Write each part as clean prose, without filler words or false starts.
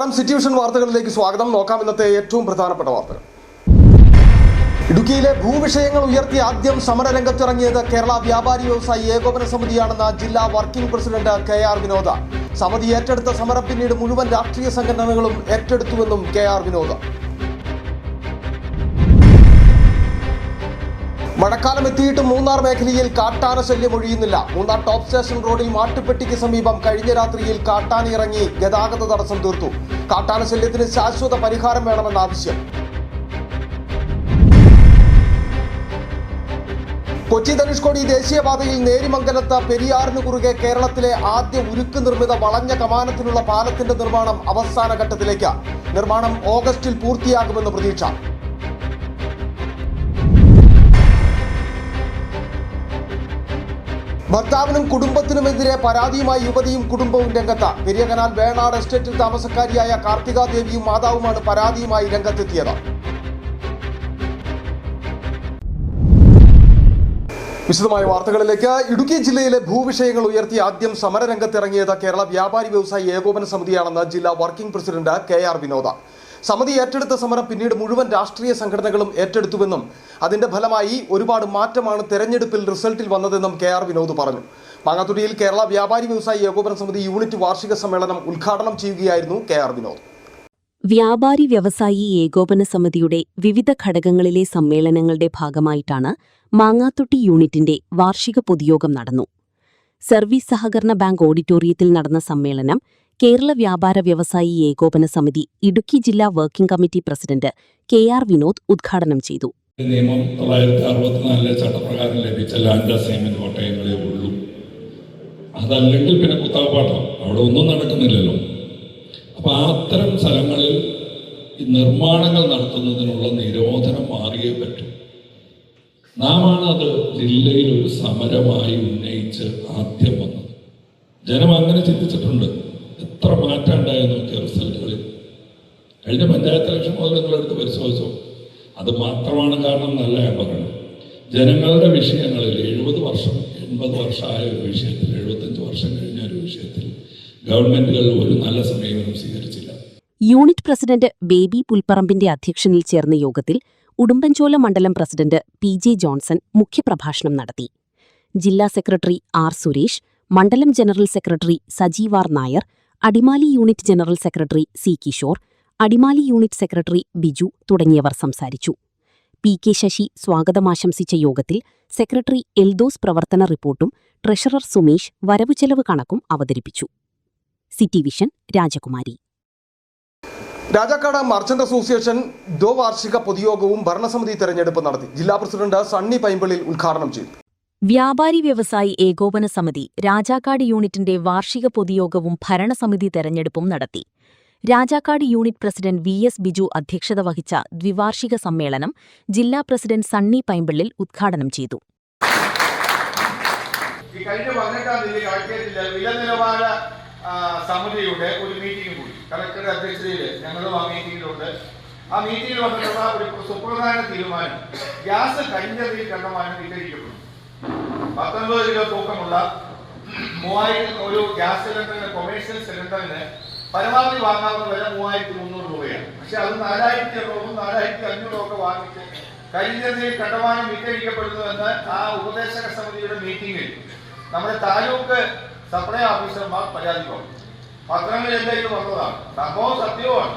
നമസ്കാരം. City vision വാർത്തകളിലേക്ക് സ്വാഗതം. നോക്കാം ഇന്നത്തെ ഏറ്റവും പ്രധാനപ്പെട്ട വാർത്തകൾ. ഇടുക്കിയിലെ ഭൂവിഷയങ്ങൾ ഉയർത്തി ആദ്യം സമരരംഗത്തിറങ്ങിയത് കേരള വ്യാപാരി വ്യവസായി ഏകോപന സമിതിയാണെന്ന് ജില്ലാ വർക്കിംഗ് പ്രസിഡന്റ് KR വിനോദ്. സമിതി ഏറ്റെടുത്ത സമരം പിന്നീട് മുഴുവൻ രാഷ്ട്രീയ സംഘടനകളും ഏറ്റെടുത്തുവെന്നും KR വിനോദ്. മഴക്കാലം എത്തിയിട്ടും മൂന്നാർ മേഖലയിൽ കാട്ടാന ശല്യം ഒഴിയുന്നില്ല. മൂന്നാർ ടോപ്പ് സ്റ്റേഷൻ റോഡിൽ മാട്ടുപ്പെട്ടിക്ക് സമീപം കഴിഞ്ഞ രാത്രിയിൽ കാട്ടാന ഇറങ്ങി ഗതാഗത തടസ്സം തീർത്തു. കാട്ടാന ശല്യത്തിന് ശാശ്വത പരിഹാരം വേണമെന്ന ആവശ്യം. കൊച്ചി ധനുഷ്കോടി ദേശീയപാതയിൽ നേരിമംഗലത്ത് പെരിയാറിന് കുറുകെ കേരളത്തിലെ ആദ്യ ഉരുക്ക് നിർമ്മിത വളഞ്ഞ കമാനത്തിനുള്ള പാലത്തിന്റെ നിർമ്മാണം അവസാന ഘട്ടത്തിലേക്ക്. നിർമ്മാണം ഓഗസ്റ്റിൽ പൂർത്തിയാകുമെന്ന് പ്രതീക്ഷ. ഭർത്താവിനും കുടുംബത്തിനുമെതിരെ പരാതിയുമായി യുവതിയും കുടുംബവും രംഗത്ത്. പെരിയ കനാൽ വേണാട് എസ്റ്റേറ്റിൽ താമസക്കാരിയായ കാർത്തിക ദേവിയും മാതാവുമാണ് പരാതിയുമായി രംഗത്തെത്തിയത്. വിശദമായ വാർത്തകളിലേക്ക്. ഇടുക്കി ജില്ലയിലെ ഭൂവിഷയങ്ങൾ ഉയർത്തി ആദ്യം സമരരംഗത്തിറങ്ങിയത് കേരള വ്യാപാരി വ്യവസായി ഏകോപന സമിതിയാണെന്ന് ജില്ലാ വർക്കിംഗ് പ്രസിഡന്റ് KR വിനോദ്. സമിതി ഏറ്റെടുത്ത സമരം പിന്നീട് മുഴുവൻ രാഷ്ട്രീയ സംഘടനകളും ഏറ്റെടുത്തുവെന്നും അതിന്റെ ഫലമായി ഒരുപാട് മാറ്റമാണ് തെരഞ്ഞെടുപ്പിൽ റിസൾട്ടിൽ വന്നതെന്നും KR വിനോദ് പറഞ്ഞു. മാങ്ങാത്തുടിയിൽ കേരള വ്യാപാരി വ്യവസായി ഏകോപന സമിതി യൂണിറ്റ് വാർഷിക സമ്മേളനം ഉദ്ഘാടനം ചെയ്യുകയായിരുന്നു KR വിനോദ്. വ്യാപാരി വ്യവസായി ഏകോപന സമിതിയുടെ വിവിധ ഘടകങ്ങളിലെ സമ്മേളനങ്ങളുടെ ഭാഗമായിട്ടാണ് മാങ്ങാത്തൊട്ടി യൂണിറ്റിന്റെ വാർഷിക പൊതുയോഗം നടന്നു. സർവീസ് സഹകരണ ബാങ്ക് ഓഡിറ്റോറിയത്തിൽ നടന്ന സമ്മേളനം കേരള വ്യാപാര വ്യവസായി ഏകോപന സമിതി ഇടുക്കി ജില്ലാ working committee president KR Vinod ഉദ്ഘാടനം ചെയ്തു. നിയമം 1964 ചട്ടപ്രകാരം ലഭിച്ച ലാൻഡ് അസൈൻമെന്റ് പട്ടയങ്ങളേ ഉള്ളൂ. അതല്ലെങ്കിൽ പിന്നെ കുത്തകപ്പാട്ടം, അവിടെ ഒന്നും നടക്കുന്നില്ലല്ലോ. അപ്പൊ അത്തരം സ്ഥലങ്ങളിൽ ഈ നിർമ്മാണങ്ങൾ നടത്തുന്നതിനുള്ള നിരോധനം മാറിയേ പറ്റും. നാമാണ് അത് ജില്ലയിൽ ഒരു സമരമായി ഉന്നയിച്ച് ആദ്യം വന്നത്. ജനം അങ്ങനെ ചിന്തിച്ചിട്ടുണ്ട്. എത്ര മാറ്റം ഉണ്ടായെന്ന് നോക്കിയ റിസൾട്ടുകളിൽ. കഴിഞ്ഞ പഞ്ചായത്ത് ഇലക്ഷൻ മുതൽ നിങ്ങളെടുത്ത് പരിശോധിച്ചോ. അത് മാത്രമാണ് കാരണം എന്നല്ല ഞാൻ പറയുന്നത്. ജനങ്ങളുടെ വിഷയങ്ങളിൽ 70 വർഷം 80 വർഷമായ ഒരു വിഷയത്തിൽ, 75 വർഷം കഴിഞ്ഞ ഒരു വിഷയത്തിൽ ഗവൺമെന്റുകൾ ഒരു നല്ല സമീപനം സ്വീകരിച്ചില്ല. യൂണിറ്റ് പ്രസിഡന്റ് ബേബി പുൽപ്പറമ്പിന്റെ അധ്യക്ഷനിൽ ചേർന്ന യോഗത്തിൽ ഉടുമ്പൻചോല മണ്ഡലം പ്രസിഡന്റ് PJ ജോൺസൺ മുഖ്യപ്രഭാഷണം നടത്തി. ജില്ലാ സെക്രട്ടറി R സുരേഷ്, മണ്ഡലം general secretary Sajeev R Nair, Adimali unit general secretary C Kishore, Adimali unit secretary Biju തുടങ്ങിയവർ സംസാരിച്ചു. PK ശശി സ്വാഗതമാശംസിച്ച യോഗത്തിൽ സെക്രട്ടറി എൽദോസ് പ്രവർത്തന റിപ്പോർട്ടും ട്രഷറർ സുമേഷ് വരവുചെലവ് കണക്കും അവതരിപ്പിച്ചു. സിറ്റി വിഷൻ രാജകുമാരി. രാജാക്കാട് മർച്ചന്റ് അസോസിയേഷൻ വാർഷിക പൊതുയോഗവും ഭരണസമിതി തെരഞ്ഞെടുപ്പ് നടത്തി. ജില്ലാ പ്രസിഡന്റ് സണ്ണി പൈമ്പിളിൽ ഉദ്ഘാടനം ചെയ്തു. വ്യാപാരി വ്യവസായി ഏകോപന സമിതി രാജാക്കാട് യൂണിറ്റിന്റെ വാർഷിക പൊതുയോഗവും ഭരണസമിതി തെരഞ്ഞെടുപ്പും നടത്തി. Rajakkad unit president VS Biju അധ്യക്ഷത വഹിച്ച ദ്വിവാർഷിക സമ്മേളനം ജില്ലാ പ്രസിഡന്റ് സണ്ണി പൈമ്പിളിൽ ഉദ്ഘാടനം ചെയ്തു. സമിതിയുടെ ഒരു മീറ്റിംഗ് കൂടി കളക്ടറുടെ അധ്യക്ഷതയിൽ ഞങ്ങളും ആ മീറ്റിംഗിലുണ്ട്. ആ മീറ്റിംഗിൽ വന്നിട്ടുള്ള ഒരു സുപ്രധാന തീരുമാനം, ഗ്യാസ് കഴിഞ്ഞതിൽ കണ്ടമാനം വിതരിക്കപ്പെടും. 19 കിലോ തൂക്കമുള്ള 3000 ഒരു ഗ്യാസ് സിലിണ്ടറിന്, കൊമേഴ്ഷ്യൽ സിലിണ്ടറിന് പരമാവധി വാങ്ങാവുന്ന വില 3300 രൂപയാണ്. പക്ഷെ അത് 4200 4500 ഒക്കെ വാങ്ങിച്ച് കഴിഞ്ഞതിൽ കണ്ടമാനം വിതരിക്കപ്പെടുന്നുവെന്ന് ആ ഉപദേശക സമിതിയുടെ മീറ്റിംഗിൽ നമ്മുടെ താലൂക്ക് സപ്ലൈ ഓഫീസർമാർ പരാതി പറഞ്ഞു. പത്രങ്ങളിൽ എന്തായാലും വന്നതാണ്. സംഭവം സത്യവുമാണ്.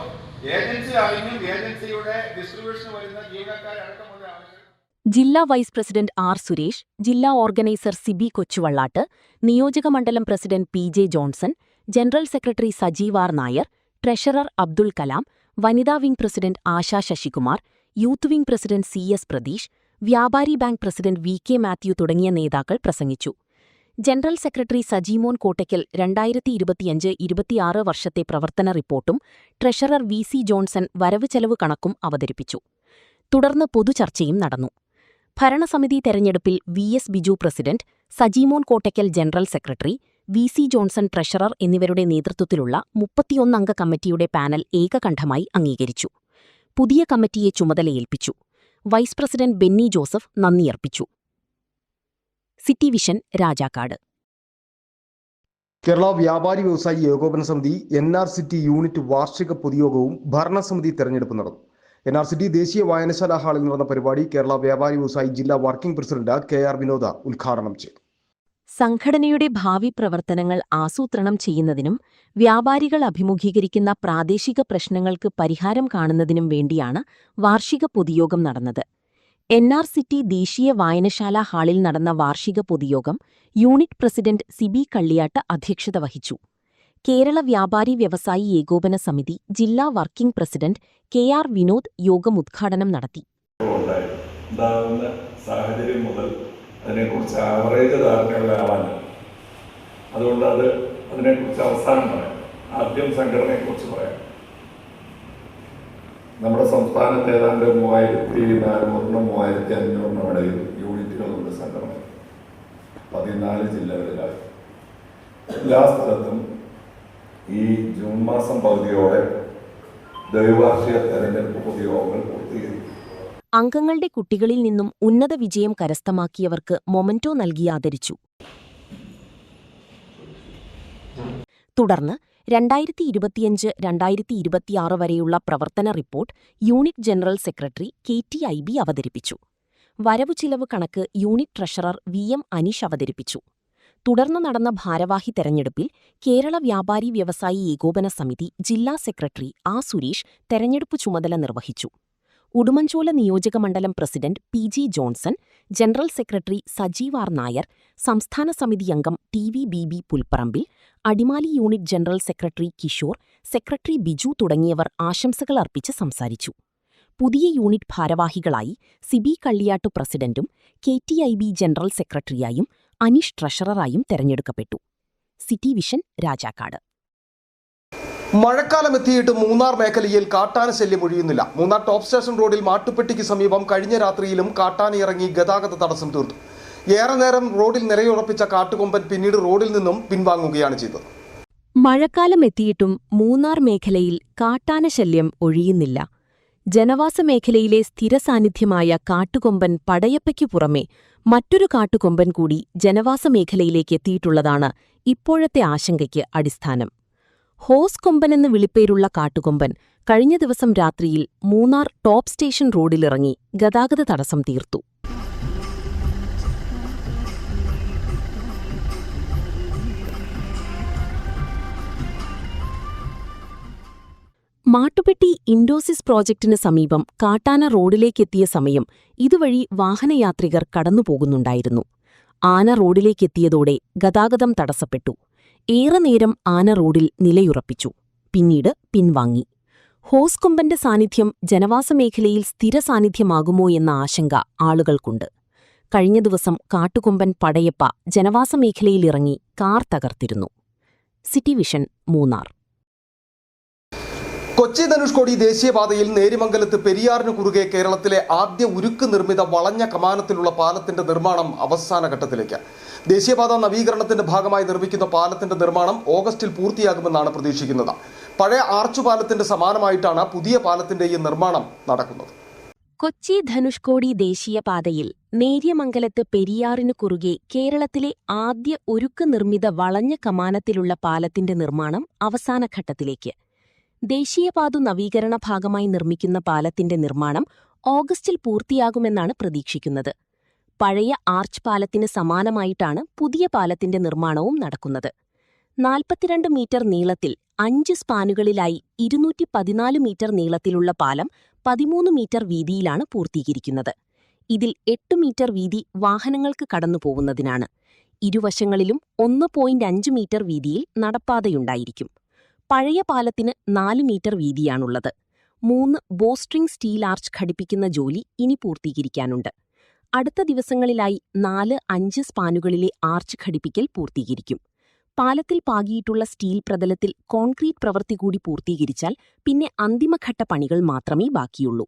ഏജൻസി ആണെങ്കിലും ഏജൻസിയുടെ ഡിസ്ട്രിബ്യൂഷന് വരുന്ന ജീവനക്കാരടക്കമുള്ള ആളുകൾ. ജില്ലാ വൈസ് പ്രസിഡന്റ് R സുരേഷ്, ജില്ലാ ഓർഗനൈസർ സിബി കൊച്ചുവള്ളാട്ട്, നിയോജക മണ്ഡലം president PJ Johnson, general secretary Sajeev R Nair, treasurer Abdul Kalam, വനിതാ wing president Asha Sasikumar, youth wing president CS Pratheesh, വ്യാപാരി ബാങ്ക് പ്രസിഡന്റ് VK മാത്യു തുടങ്ങിയ നേതാക്കൾ പ്രസംഗിച്ചു. ജനറൽ സെക്രട്ടറി സജീമോൻ കോട്ടയ്ക്കൽ 2025-26 വർഷത്തെ പ്രവർത്തന റിപ്പോർട്ടും ട്രഷറർ VC ജോൺസൺ വരവ് ചെലവ് കണക്കും അവതരിപ്പിച്ചു. തുടർന്ന് പൊതുചർച്ചയും നടന്നു. ഭരണസമിതി തെരഞ്ഞെടുപ്പിൽ VS Biju president, Sajimon Kottakkal general secretary, VC Johnson treasurer എന്നിവരുടെ നേതൃത്വത്തിലുള്ള 31 അംഗ കമ്മിറ്റിയുടെ പാനൽ ഏകകണ്ഠമായി അംഗീകരിച്ചു. പുതിയ കമ്മിറ്റിയെ ചുമതലയേൽപ്പിച്ചു. വൈസ് പ്രസിഡന്റ് ബെന്നി ജോസഫ് നന്ദിയർപ്പിച്ചു. City vision Rajakkad. കേരള വ്യാപാരി വ്യവസായി ഏകോപന സമിതി NRCT യൂണിറ്റ് വാർഷിക പൊതുയോഗവും ഭരണസമിതി തെരഞ്ഞെടുപ്പ് നടന്നു. NRCT ദേശീയ വായനശാല ഹാളിൽ നടന്ന പരിപാടി കേരള വ്യാപാരി വ്യവസായി ജില്ലാ വർക്കിംഗ് പ്രസിഡന്റ് KR വിനോദ ഉദ്ഘാടനം ചെയ്തു. സംഘടനയുടെ ഭാവി പ്രവർത്തനങ്ങൾ ആസൂത്രണം ചെയ്യുന്നതിനും വ്യാപാരികൾ അഭിമുഖീകരിക്കുന്ന പ്രാദേശിക പ്രശ്നങ്ങൾക്ക് പരിഹാരം കാണുന്നതിനും വേണ്ടിയാണ് വാർഷിക പൊതുയോഗം നടന്നത്. NRCT ദേശീയ വായനശാല ഹാളിൽ നടന്ന വാർഷിക പൊതുയോഗം യൂണിറ്റ് പ്രസിഡന്റ് സിബി കള്ളിയാട്ട് അധ്യക്ഷത വഹിച്ചു. കേരള വ്യാപാരി വ്യവസായി ഏകോപന സമിതി ജില്ലാ വർക്കിംഗ് പ്രസിഡന്റ് KR വിനോദ് യോഗം ഉദ്ഘാടനം നടത്തി. സാഹചര്യം മുതൽ അതിനെക്കുറിച്ച് ആവറേജ് ധാരണയുള്ള ആളാണ്. അതുകൊണ്ട് അതിനെക്കുറിച്ച് അവസാനം പറയാം. ആദ്യം സംഘടനയെക്കുറിച്ച് പറയാം. നമ്മുടെ സംസ്ഥാനത്ത് ഏതാണ്ട് 3400-3500 ഇടയിൽ യൂണിറ്റുകളുണ്ട് സംഘടന. 14 ജില്ലകളിലായി. എല്ലാ സ്ഥലത്തും ഈ ജൂൺ മാസം പകുതിയോടെ ദ്വൈവാർഷിക തെരഞ്ഞെടുപ്പ് പൊതുയോഗങ്ങൾ പൂർത്തീകരിക്കും. അംഗങ്ങളുടെ കുട്ടികളിൽ നിന്നും ഉന്നത വിജയം കരസ്ഥമാക്കിയവർക്ക് മൊമന്റോ നൽകി ആദരിച്ചു. തുടർന്ന് 2025-2026 വരെയുള്ള പ്രവർത്തന report unit general secretary KTIB അവതരിപ്പിച്ചു. വരവു ചിലവ് കണക്ക് യൂണിറ്റ് ട്രഷറർ VM അനീഷ് അവതരിപ്പിച്ചു. തുടർന്ന് നടന്ന ഭാരവാഹി തെരഞ്ഞെടുപ്പിൽ കേരള വ്യാപാരി വ്യവസായി ഏകോപന സമിതി ജില്ലാ സെക്രട്ടറി സുരേഷ് തെരഞ്ഞെടുപ്പ് ചുമതല നിർവഹിച്ചു. ഉടുമ്പൻചോല നിയോജകമണ്ഡലം president PG Johnson, general secretary Sajeev R Nair, സംസ്ഥാന സമിതി അംഗം TVBB Pulparambil, Adimali unit general secretary Kishore, secretary Biju തുടങ്ങിയവർ ആശംസകൾ അർപ്പിച്ച് സംസാരിച്ചു. പുതിയ യൂണിറ്റ് ഭാരവാഹികളായി സിബി കള്ളിയാട്ട് പ്രസിഡന്റും KTIB ജനറൽ സെക്രട്ടറിയായും അനീഷ് ട്രഷററായും തെരഞ്ഞെടുക്കപ്പെട്ടു. City vision, Rajakkad. മഴക്കാലം എത്തിയിട്ട് മൂന്നാർ മേഖലയിൽ കാട്ടാന ശല്യം ഒഴിയുന്നില്ല. മൂന്നാർ ടോപ്പ് സ്റ്റേഷൻ റോഡിൽ മാട്ടുപ്പെട്ടിക്ക് സമീപം കഴിഞ്ഞ രാത്രിയിലും കാട്ടാന ഇറങ്ങി ഗതാഗത തടസ്സം തീർത്തു. ഏറെ നേരം റോഡിൽ നിലയുറപ്പിച്ച കാട്ടുകൊമ്പൻ പിന്നീട് റോഡിൽ നിന്നും പിൻവാങ്ങുകയാണ് ചെയ്തത്. മഴക്കാലം എത്തിയിട്ടും മൂന്നാർ മേഖലയിൽ കാട്ടാന ശല്യം ഒഴിയുന്നില്ല. ജനവാസ മേഖലയിലെ സ്ഥിരസാന്നിധ്യമായ കാട്ടുകൊമ്പൻ പടയപ്പയ്ക്കു പുറമെ മറ്റൊരു കാട്ടുകൊമ്പൻ കൂടി ജനവാസ മേഖലയിലേക്ക് എത്തിയിട്ടുള്ളതാണ് ഇപ്പോഴത്തെ ആശങ്കയ്ക്ക് അടിസ്ഥാനം. ഹോസ് കൊമ്പനെന്ന് വിളിപ്പേരുള്ള കാട്ടുകൊമ്പൻ കഴിഞ്ഞ ദിവസം രാത്രിയിൽ മൂന്നാർ ടോപ്പ് സ്റ്റേഷൻ റോഡിലിറങ്ങി ഗതാഗത തടസ്സം തീർത്തു. മാട്ടുപ്പെട്ടി ഇൻഡോസിസ് പ്രോജക്ടിന് സമീപം കാട്ടാന റോഡിലേക്കെത്തിയ സമയം ഇതുവഴി വാഹനയാത്രികർ കടന്നുപോകുന്നുണ്ടായിരുന്നു. ആന റോഡിലേക്കെത്തിയതോടെ ഗതാഗതം തടസ്സപ്പെട്ടു. ഏറെ നേരം ആന റോഡിൽ നിലയുറപ്പിച്ചു. പിന്നീട് പിൻവാങ്ങി. ഹോസ് കൊമ്പന്റെ സാന്നിധ്യം ജനവാസ മേഖലയിൽ സ്ഥിര സാന്നിധ്യമാകുമോ എന്ന ആശങ്ക ആളുകൾക്കുണ്ട്. കഴിഞ്ഞ ദിവസം കാട്ടുകൊമ്പൻ പടയപ്പ ജനവാസ മേഖലയിലിറങ്ങി കാർ തകർത്തിരുന്നു. City vision, Munnar. കൊച്ചി ധനുഷ്കോടി ദേശീയപാതയിൽ നേരിമംഗലത്ത് പെരിയാറിന് കുറുകെ കേരളത്തിലെ ആദ്യ ഉരുക്ക് നിർമ്മിത വളഞ്ഞ കമാനത്തിലുള്ള പാലത്തിന്റെ നിർമ്മാണം അവസാന ഘട്ടത്തിലേക്ക്. ദേശീയപാത നവീകരണത്തിന്റെ ഭാഗമായി നിർമ്മിക്കുന്ന പാലത്തിന്റെ നിർമ്മാണം ഓഗസ്റ്റിൽ പൂർത്തിയാകുമെന്നാണ് പ്രതീക്ഷിക്കുന്നത്. പഴയ ആർച്ചുപാലത്തിന്റെ സമാനമായിട്ടാണ് പുതിയ പാലത്തിന്റെയും നിർമ്മാണം നടക്കുന്നത്. കൊച്ചി ധനുഷ്കോടി ദേശീയപാതയിൽ നേര്യമംഗലത്ത് പെരിയാറിനു കുറുകെ കേരളത്തിലെ ആദ്യ ഉരുക്ക് നിർമ്മിത വളഞ്ഞ കമാനത്തിലുള്ള പാലത്തിന്റെ നിർമ്മാണം അവസാന ഘട്ടത്തിലേക്ക്. ദേശീയപാത നവീകരണ ഭാഗമായി നിർമ്മിക്കുന്ന പാലത്തിന്റെ നിർമ്മാണം ഓഗസ്റ്റിൽ പൂർത്തിയാകുമെന്നാണ് പ്രതീക്ഷിക്കുന്നത്. പഴയ ആർച്ച് പാലത്തിന് സമാനമായിട്ടാണ് പുതിയ പാലത്തിന്റെ നിർമ്മാണവും നടക്കുന്നത്. 42 മീറ്റർ നീളത്തിൽ 5 സ്പാനുകളിലായി 214 മീറ്റർ നീളത്തിലുള്ള പാലം 13 മീറ്റർ വീതിയിലാണ് പൂർത്തീകരിക്കുന്നത്. ഇതിൽ 8 മീറ്റർ വീതി വാഹനങ്ങൾക്ക് കടന്നുപോകുന്നതിനാണ്. ഇരുവശങ്ങളിലും 1.5 മീറ്റർ വീതിയിൽ നടപ്പാതയുണ്ടായിരിക്കും. പഴയ പാലത്തിന് 4 മീറ്റർ വീതിയാണുള്ളത്. 3 ബോസ്ട്രിംഗ് സ്റ്റീൽ ആർച്ച് ഘടിപ്പിക്കുന്ന ജോലി ഇനി പൂർത്തീകരിക്കാനുണ്ട്. അടുത്ത ദിവസങ്ങളിലായി 4-5 സ്പാനുകളിലെ ആർച്ച് ഘടിപ്പിക്കൽ പൂർത്തീകരിക്കും. പാലത്തിൽ പാകിയിട്ടുള്ള സ്റ്റീൽ പ്രതലത്തിൽ കോൺക്രീറ്റ് പ്രവൃത്തി കൂടി പൂർത്തീകരിച്ചാൽ പിന്നെ അന്തിമഘട്ട പണികൾ മാത്രമേ ബാക്കിയുള്ളൂ.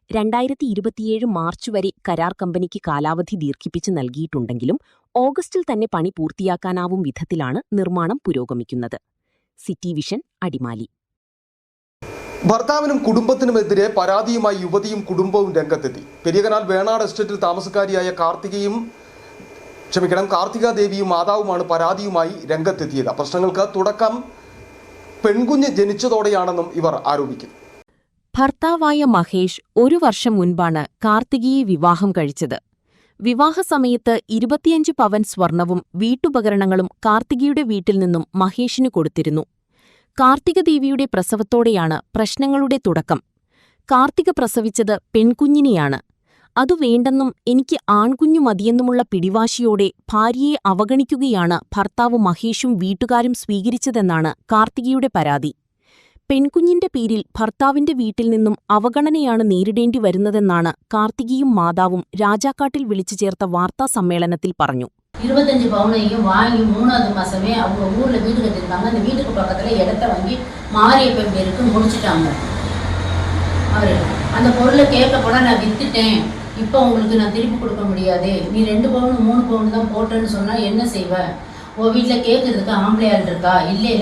2027 മാർച്ച് വരെ കരാർ കമ്പനിക്ക് കാലാവധി ദീർഘിപ്പിച്ച് നൽകിയിട്ടുണ്ടെങ്കിലും ഓഗസ്റ്റിൽ തന്നെ പണി പൂർത്തിയാക്കാനാവും വിധത്തിലാണ് നിർമ്മാണം പുരോഗമിക്കുന്നത്. City vision, Adimali. ഭർത്താവിനും കുടുംബത്തിനുമെതിരെ പരാതിയുമായി യുവതിയും കുടുംബവും രംഗത്തെത്തി. പെരിയകനാൽ വേണാട് എസ്റ്റേറ്റിൽ താമസക്കാരിയായ കാർത്തിക ദേവിയും മാതാവുമാണ് പരാതിയുമായി രംഗത്തെത്തിയത്. പ്രശ്നങ്ങൾക്ക് തുടക്കം പെൺകുഞ്ഞ് ജനിച്ചതോടെയാണെന്നും ഇവർ ആരോപിക്കുന്നു. ഭർത്താവായ മഹേഷ് 1 വർഷം മുൻപാണ് കാർത്തികയെ വിവാഹം കഴിച്ചത്. വിവാഹസമയത്ത് 25 പവൻ സ്വർണവും വീട്ടുപകരണങ്ങളും കാർത്തികയുടെ വീട്ടിൽ നിന്നും മഹേഷിനു കൊടുത്തിരുന്നു. കാർത്തിക ദേവിയുടെ പ്രസവത്തോടെയാണ് പ്രശ്നങ്ങളുടെ തുടക്കം. കാർത്തിക പ്രസവിച്ചത് പെൺകുഞ്ഞിനെയാണ്. അതു വേണ്ടെന്നും എനിക്ക് ആൺകുഞ്ഞു മതിയെന്നുമുള്ള പിടിവാശിയോടെ ഭാര്യയെ അവഗണിക്കുകയാണ് ഭർത്താവ് മഹേഷും വീട്ടുകാരും സ്വീകരിച്ചതെന്നാണ് കാർത്തികയുടെ പരാതി. പെൺകുഞ്ഞിന്റെ പേരിൽ ഭർത്താവിന്റെ വീട്ടിൽ നിന്നും അവഗണനയാണ് നേരിടേണ്ടി വരുന്നതെന്നാണ് കാർത്തികയും മാതാവും രാജാക്കാട്ടിൽ വിളിച്ചു ചേർത്ത വാർത്താസമ്മേളനത്തിൽ പറഞ്ഞു. 25 பவுனையும் வாங்கி 3வது மாசமே அவங்க ஊர்ல வீடு கட்டிருக்காங்க. அந்த வீட்டுக்கு பக்கத்துல இடத்த வாங்கி மாரியப்பன் பேருக்கு முடிச்சிட்டாங்க. அவரு அந்த பொருளை கேட்க போனா நான் வித்துட்டேன், இப்போ உங்களுக்கு நான் திருப்பி கொடுக்க முடியாது, நீ 2 பவுன் 3 பவுன் தான் போட்டேன்னு சொன்னா என்ன செய்வ? உன் வீட்டில் கேட்கறதுக்கு ஆம்பளையாள் இருக்கா? இல்லை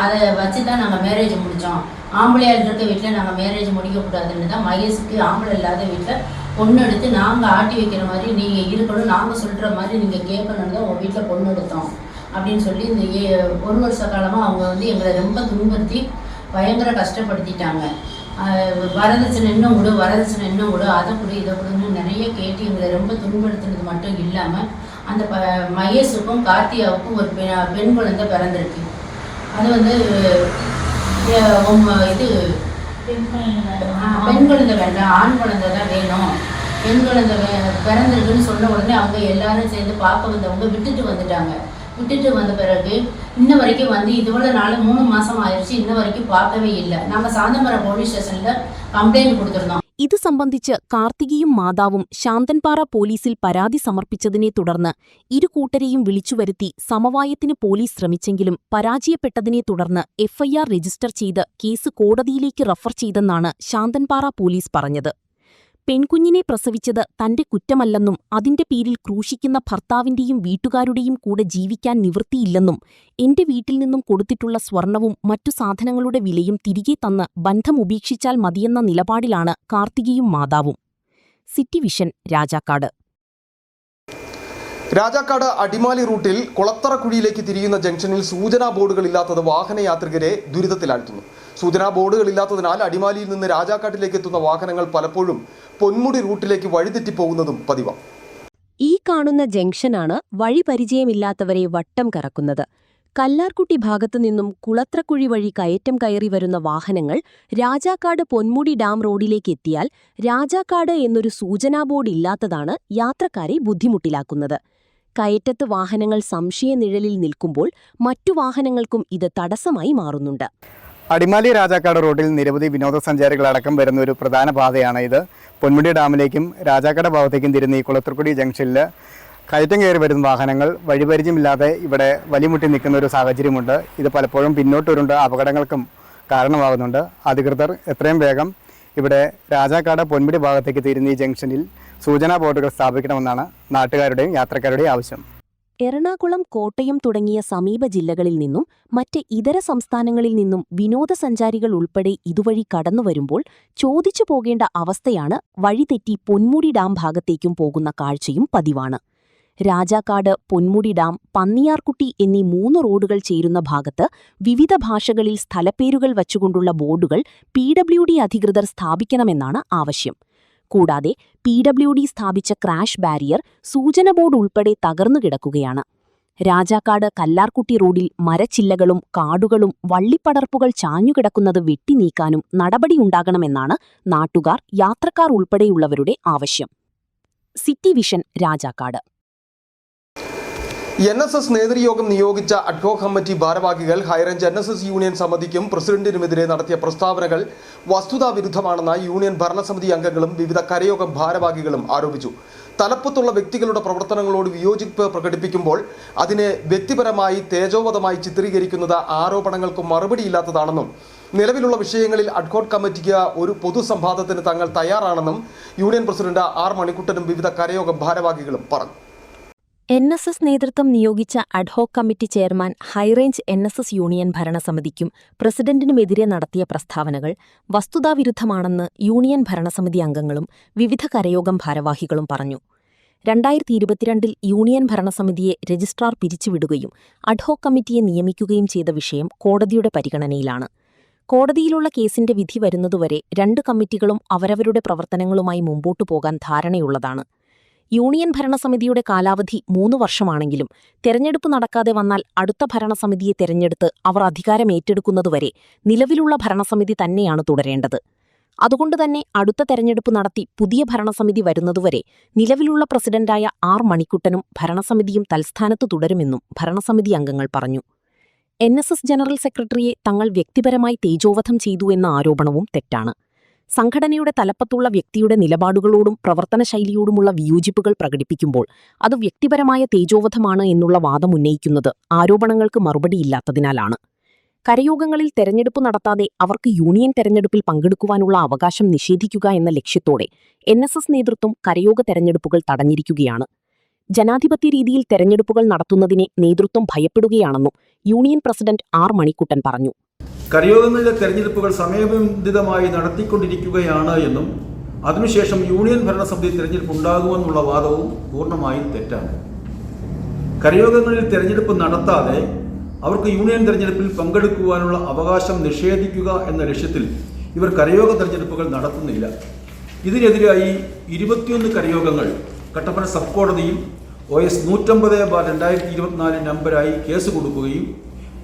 அதை வச்சு தான் நாங்கள் மேரேஜ் முடித்தோம். ஆம்பளையாள் இருக்க வீட்டில் நாங்கள் மேரேஜ் முடிக்கக்கூடாதுன்னு தான் மகேஷுக்கு ஆம்பளை இல்லாத வீட்டில் பொண்ணு எடுத்து நாங்கள் ஆட்டி வைக்கிற மாதிரி நீங்கள் இருக்கணும், நாங்கள் சொல்கிற மாதிரி நீங்கள் கேட்கணுன்னு தான் உங்கள் வீட்டில் பொண்ணு எடுத்தோம் அப்படின்னு சொல்லி இந்த 1 வருஷ காலமாக அவங்க வந்து எங்களை ரொம்ப துன்புறுத்தி பயங்கர கஷ்டப்படுத்திட்டாங்க. வரதட்சணை இன்னும் கொடு, வரதட்சணை இன்னும் கொடு, அதை கொடு இதை கொடுன்னு நிறைய கேட்டு எங்களை ரொம்ப துன்படுத்துனது மட்டும் இல்லாமல் அந்த மகேஷுக்கும் கார்த்தியாவுக்கும் ஒரு பெண் குழந்தை பிறந்திருக்கு. அது வந்து இது பெண் குழந்தை வேண்டாம், ஆண் குழந்தை தான் வேணும், பெண் குழந்தை பிறந்திருக்குன்னு சொன்ன உடனே அவங்க எல்லாரும் சேர்ந்து பார்க்க வந்தவங்க விட்டுட்டு வந்துட்டாங்க. விட்டுட்டு வந்த பிறகு இன்ன வரைக்கும் வந்து இதோட நாள் 3 மாசம் ஆயிடுச்சு, இன்ன வரைக்கும் பார்க்கவே இல்லை. நாங்கள் சாந்தமரம் போலீஸ் ஸ்டேஷனில் கம்ப்ளைண்ட் കൊടുത്തിരുന്നു. ഇത് സംബന്ധിച്ച് കാർത്തികയും മാതാവും ശാന്തൻപാറ പോലീസിൽ പരാതി സമർപ്പിച്ചതിനെ തുടർന്ന് ഇരു കൂട്ടരെയും വിളിച്ചുവരുത്തി സമവായത്തിന് പോലീസ് ശ്രമിച്ചെങ്കിലും പരാജയപ്പെട്ടതിനെ തുടർന്ന് എഫ്ഐആർ രജിസ്റ്റർ ചെയ്ത് കേസ് കോടതിയിലേക്ക് റഫർ ചെയ്തെന്നാണ് ശാന്തൻപാറ പോലീസ് പറഞ്ഞത്. പെൺകുഞ്ഞിനെ പ്രസവിച്ചത് തന്റെ കുറ്റമല്ലെന്നും അതിന്റെ പേരിൽ ക്രൂശിക്കുന്ന ഭർത്താവിന്റെയും വീട്ടുകാരുടെയും കൂടെ ജീവിക്കാൻ നിവൃത്തിയില്ലെന്നും എന്റെ വീട്ടിൽ നിന്നും കൊടുത്തിട്ടുള്ള സ്വർണവും മറ്റു സാധനങ്ങളുടെ വിലയും തിരികെ തന്ന് ബന്ധം ഉപേക്ഷിച്ചാൽ മതിയെന്ന നിലപാടിലാണ് കാർത്തികയും മാതാവും. City vision, Rajakkad. രാജാക്കാട് അടിമാലി റൂട്ടിൽ കുളത്തറക്കുഴിയിലേക്ക് തിരിയുന്ന ജംഗ്ഷനിൽ സൂചനാ ബോർഡുകളില്ലാത്തത് വാഹനയാത്രികരെ ദുരിതത്തിലാഴ്ത്തുന്നു. സൂചനാ ബോർഡുകളില്ലാത്തതിനാൽ അടിമാലിയിൽ നിന്ന് രാജാക്കാട്ടിലേക്ക് എത്തുന്ന വാഹനങ്ങൾ പലപ്പോഴും പൊന്മുടി റൂട്ടിലേക്ക് വഴിതെറ്റിപ്പോകുന്നതും പതിവാണ്. ഈ കാണുന്ന ജംഗ്ഷനാണ് വഴി പരിചയമില്ലാത്തവരെ വട്ടം കറക്കുന്നത്. കല്ലാർകുട്ടി ഭാഗത്തുനിന്നും കുളത്രക്കുഴി വഴി കയറ്റം കയറി വരുന്ന വാഹനങ്ങൾ രാജാക്കാട് പൊന്മുടി ഡാം റോഡിലേക്ക് എത്തിയാൽ രാജാക്കാട് എന്നൊരു സൂചനാ ബോർഡ് ഇല്ലാത്തതാണ് യാത്രക്കാരെ ബുദ്ധിമുട്ടിലാക്കുന്നത്. കയറ്റത്ത് വാഹനങ്ങൾ സംശയനിഴലിൽ നിൽക്കുമ്പോൾ മറ്റു വാഹനങ്ങൾക്കും ഇത് തടസ്സമായി മാറുന്നുണ്ട്. അടിമാലി രാജാക്കാട് റോഡിൽ നിരവധി വിനോദസഞ്ചാരികളടക്കം വരുന്ന ഒരു പ്രധാന പാതയാണ് ഇത്. പൊന്മുടി ഡാമിലേക്കും രാജാക്കാട് ഭാഗത്തേക്കും തിരുന്ന ഈ കുളത്തൂർക്കുടി ജംഗ്ഷനിൽ കയറ്റം കയറി വരുന്ന വാഹനങ്ങൾ വഴിപരിചയമില്ലാതെ ഇവിടെ വലിമുട്ടി നിൽക്കുന്ന ഒരു സാഹചര്യമുണ്ട്. ഇത് പലപ്പോഴും പിന്നോട്ടുരുണ്ട് അപകടങ്ങൾക്കും കാരണമാകുന്നുണ്ട്. അധികൃതർ എത്രയും വേഗം ഇവിടെ രാജാക്കാട് പൊന്മുടി ഭാഗത്തേക്ക് തിരുന്ന ഈ ജംഗ്ഷനിൽ സൂചനാ ബോർഡുകൾ സ്ഥാപിക്കണമെന്നാണ് നാട്ടുകാരുടെയും യാത്രക്കാരുടെയും ആവശ്യം. എറണാകുളം, കോട്ടയം തുടങ്ങിയ സമീപ ജില്ലകളിൽ നിന്നും മറ്റ് ഇതര സംസ്ഥാനങ്ങളിൽ നിന്നും വിനോദസഞ്ചാരികൾ ഉൾപ്പെടെ ഇതുവഴി കടന്നുവരുമ്പോൾ ചോദിച്ചു പോകേണ്ട അവസ്ഥയാണ് വഴിതെറ്റി പൊന്മുടി ഡാം ഭാഗത്തേക്കും പോകുന്ന കാഴ്ചയും പതിവാണ്. രാജാക്കാട്, പൊന്മുടി ഡാം, പന്നിയാർകുട്ടി എന്നീ 3 റോഡുകൾ ചേരുന്ന ഭാഗത്ത് വിവിധ ഭാഷകളിൽ സ്ഥലപ്പേരുകൾ വച്ചുകൊണ്ടുള്ള ബോർഡുകൾ PWD അധികൃതർ സ്ഥാപിക്കണമെന്നാണ് ആവശ്യം. കൂടാതെ PWD സ്ഥാപിച്ച ക്രാഷ് ബാരിയർ, സൂചന ബോർഡ് ഉൾപ്പെടെ തകർന്നു കിടക്കുകയാണ്. രാജാക്കാട് കല്ലാർകുട്ടി റോഡിൽ മരച്ചില്ലകളും കാടുകളും വള്ളിപ്പടർപ്പുകൾ ചാഞ്ഞുകിടക്കുന്നത് വെട്ടിനീക്കാനും നടപടിയുണ്ടാകണമെന്നാണ് നാട്ടുകാർ, യാത്രക്കാർ ഉൾപ്പെടെയുള്ളവരുടെ ആവശ്യം. City vision, Rajakkad. NSS നേതൃയോഗം നിയോഗിച്ച അഡ്ഹോക് കമ്മിറ്റി ഭാരവാഹികൾ ഹൈറേഞ്ച് NSS യൂണിയൻ സമിതിക്കും പ്രസിഡന്റിനുമെതിരെ നടത്തിയ പ്രസ്താവനകൾ വസ്തുതാവിരുദ്ധമാണെന്ന് യൂണിയൻ ഭരണസമിതി അംഗങ്ങളും വിവിധ കരയോഗം ഭാരവാഹികളും ആരോപിച്ചു. തലപ്പത്തുള്ള വ്യക്തികളുടെ പ്രവർത്തനങ്ങളോട് വിയോജിപ്പ് പ്രകടിപ്പിക്കുമ്പോൾ അതിനെ വ്യക്തിപരമായി തേജോവധമായി ചിത്രീകരിക്കുന്നത് ആരോപണങ്ങൾക്ക് മറുപടിയില്ലാത്തതാണെന്നും നിലവിലുള്ള വിഷയങ്ങളിൽ അഡ്ഹോക് കമ്മിറ്റിക്ക് ഒരു പൊതുസംവാദത്തിന് തങ്ങൾ തയ്യാറാണെന്നും യൂണിയൻ പ്രസിഡന്റ് R മണിക്കുട്ടനും വിവിധ കരയോഗം ഭാരവാഹികളും പറഞ്ഞു. NSS നേതൃത്വം നിയോഗിച്ച ad hoc committee chairman high range NSS union ഭരണസമിതിക്കും പ്രസിഡന്റിനുമെതിരെ നടത്തിയ പ്രസ്താവനകൾ വസ്തുതാവിരുദ്ധമാണെന്ന് യൂണിയൻ ഭരണസമിതി അംഗങ്ങളും വിവിധ കരയോഗം ഭാരവാഹികളും പറഞ്ഞു. 2022 യൂണിയൻ ഭരണസമിതിയെ രജിസ്ട്രാർ പിരിച്ചുവിടുകയും അഡ്ഹോക് കമ്മിറ്റിയെ നിയമിക്കുകയും ചെയ്ത വിഷയം കോടതിയുടെ പരിഗണനയിലാണ്. കോടതിയിലുള്ള കേസിന്റെ വിധി വരുന്നതുവരെ 2 കമ്മിറ്റികളും അവരവരുടെ പ്രവർത്തനങ്ങളുമായി മുമ്പോട്ടു പോകാൻ ധാരണയുള്ളതാണ്. യൂണിയൻ ഭരണസമിതിയുടെ കാലാവധി 3 വർഷമാണെങ്കിലും തെരഞ്ഞെടുപ്പ് നടക്കാതെ വന്നാൽ അടുത്ത ഭരണസമിതിയെ തെരഞ്ഞെടുത്ത് അവർ അധികാരമേറ്റെടുക്കുന്നതുവരെ നിലവിലുള്ള ഭരണസമിതി തന്നെയാണ് തുടരേണ്ടത്. അതുകൊണ്ടുതന്നെ അടുത്ത തെരഞ്ഞെടുപ്പ് നടത്തി പുതിയ ഭരണസമിതി വരുന്നതുവരെ നിലവിലുള്ള പ്രസിഡന്റായ ആർ മണിക്കുട്ടനും ഭരണസമിതിയും തൽസ്ഥാനത്ത് തുടരുമെന്നും ഭരണസമിതി അംഗങ്ങൾ പറഞ്ഞു. NSS ജനറൽ സെക്രട്ടറിയെ തങ്ങൾ വ്യക്തിപരമായി തേജോവധം ചെയ്തു എന്ന ആരോപണവും തെറ്റാണ്. സംഘടനയുടെ തലപ്പത്തുള്ള വ്യക്തിയുടെ നിലപാടുകളോടും പ്രവർത്തനശൈലിയോടുമുള്ള വിയോജിപ്പുകൾ പ്രകടിപ്പിക്കുമ്പോൾ അത് വ്യക്തിപരമായ തേജോവധമാണ് എന്നുള്ള വാദം ഉന്നയിക്കുന്നത് ആരോപണങ്ങൾക്ക് മറുപടിയില്ലാത്തതിനാലാണ്. കരയോഗങ്ങളിൽ തെരഞ്ഞെടുപ്പ് നടത്താതെ അവർക്ക് യൂണിയൻ തെരഞ്ഞെടുപ്പിൽ പങ്കെടുക്കുവാനുള്ള അവകാശം നിഷേധിക്കുക എന്ന ലക്ഷ്യത്തോടെ NSS നേതൃത്വം കരയോഗ തെരഞ്ഞെടുപ്പുകൾ തടഞ്ഞിരിക്കുകയാണ്. ജനാധിപത്യ രീതിയിൽ തെരഞ്ഞെടുപ്പുകൾ നടത്തുന്നതിനെ നേതൃത്വം ഭയപ്പെടുകയാണെന്നും യൂണിയൻ പ്രസിഡന്റ് ആർ മണിക്കുട്ടൻ പറഞ്ഞു. കരയോഗങ്ങളിലെ തെരഞ്ഞെടുപ്പുകൾ സമയബന്ധിതമായി നടത്തിക്കൊണ്ടിരിക്കുകയാണ് എന്നും അതിനുശേഷം യൂണിയൻ ഭരണസമിതി തെരഞ്ഞെടുപ്പ് ഉണ്ടാകുമെന്നുള്ള വാദവും പൂർണ്ണമായും തെറ്റാണ്. കരയോഗങ്ങളിൽ തെരഞ്ഞെടുപ്പ് നടത്താതെ അവർക്ക് യൂണിയൻ തെരഞ്ഞെടുപ്പിൽ പങ്കെടുക്കുവാനുള്ള അവകാശം നിഷേധിക്കുക എന്ന ലക്ഷ്യത്തിൽ ഇവർ കരയോഗ തെരഞ്ഞെടുപ്പുകൾ നടത്തുന്നില്ല. ഇതിനെതിരായി 21 കരയോഗങ്ങൾ കട്ടപ്പന സബ് കോടതിയിൽ OS 150/2024 നമ്പരായി കേസ് കൊടുക്കുകയും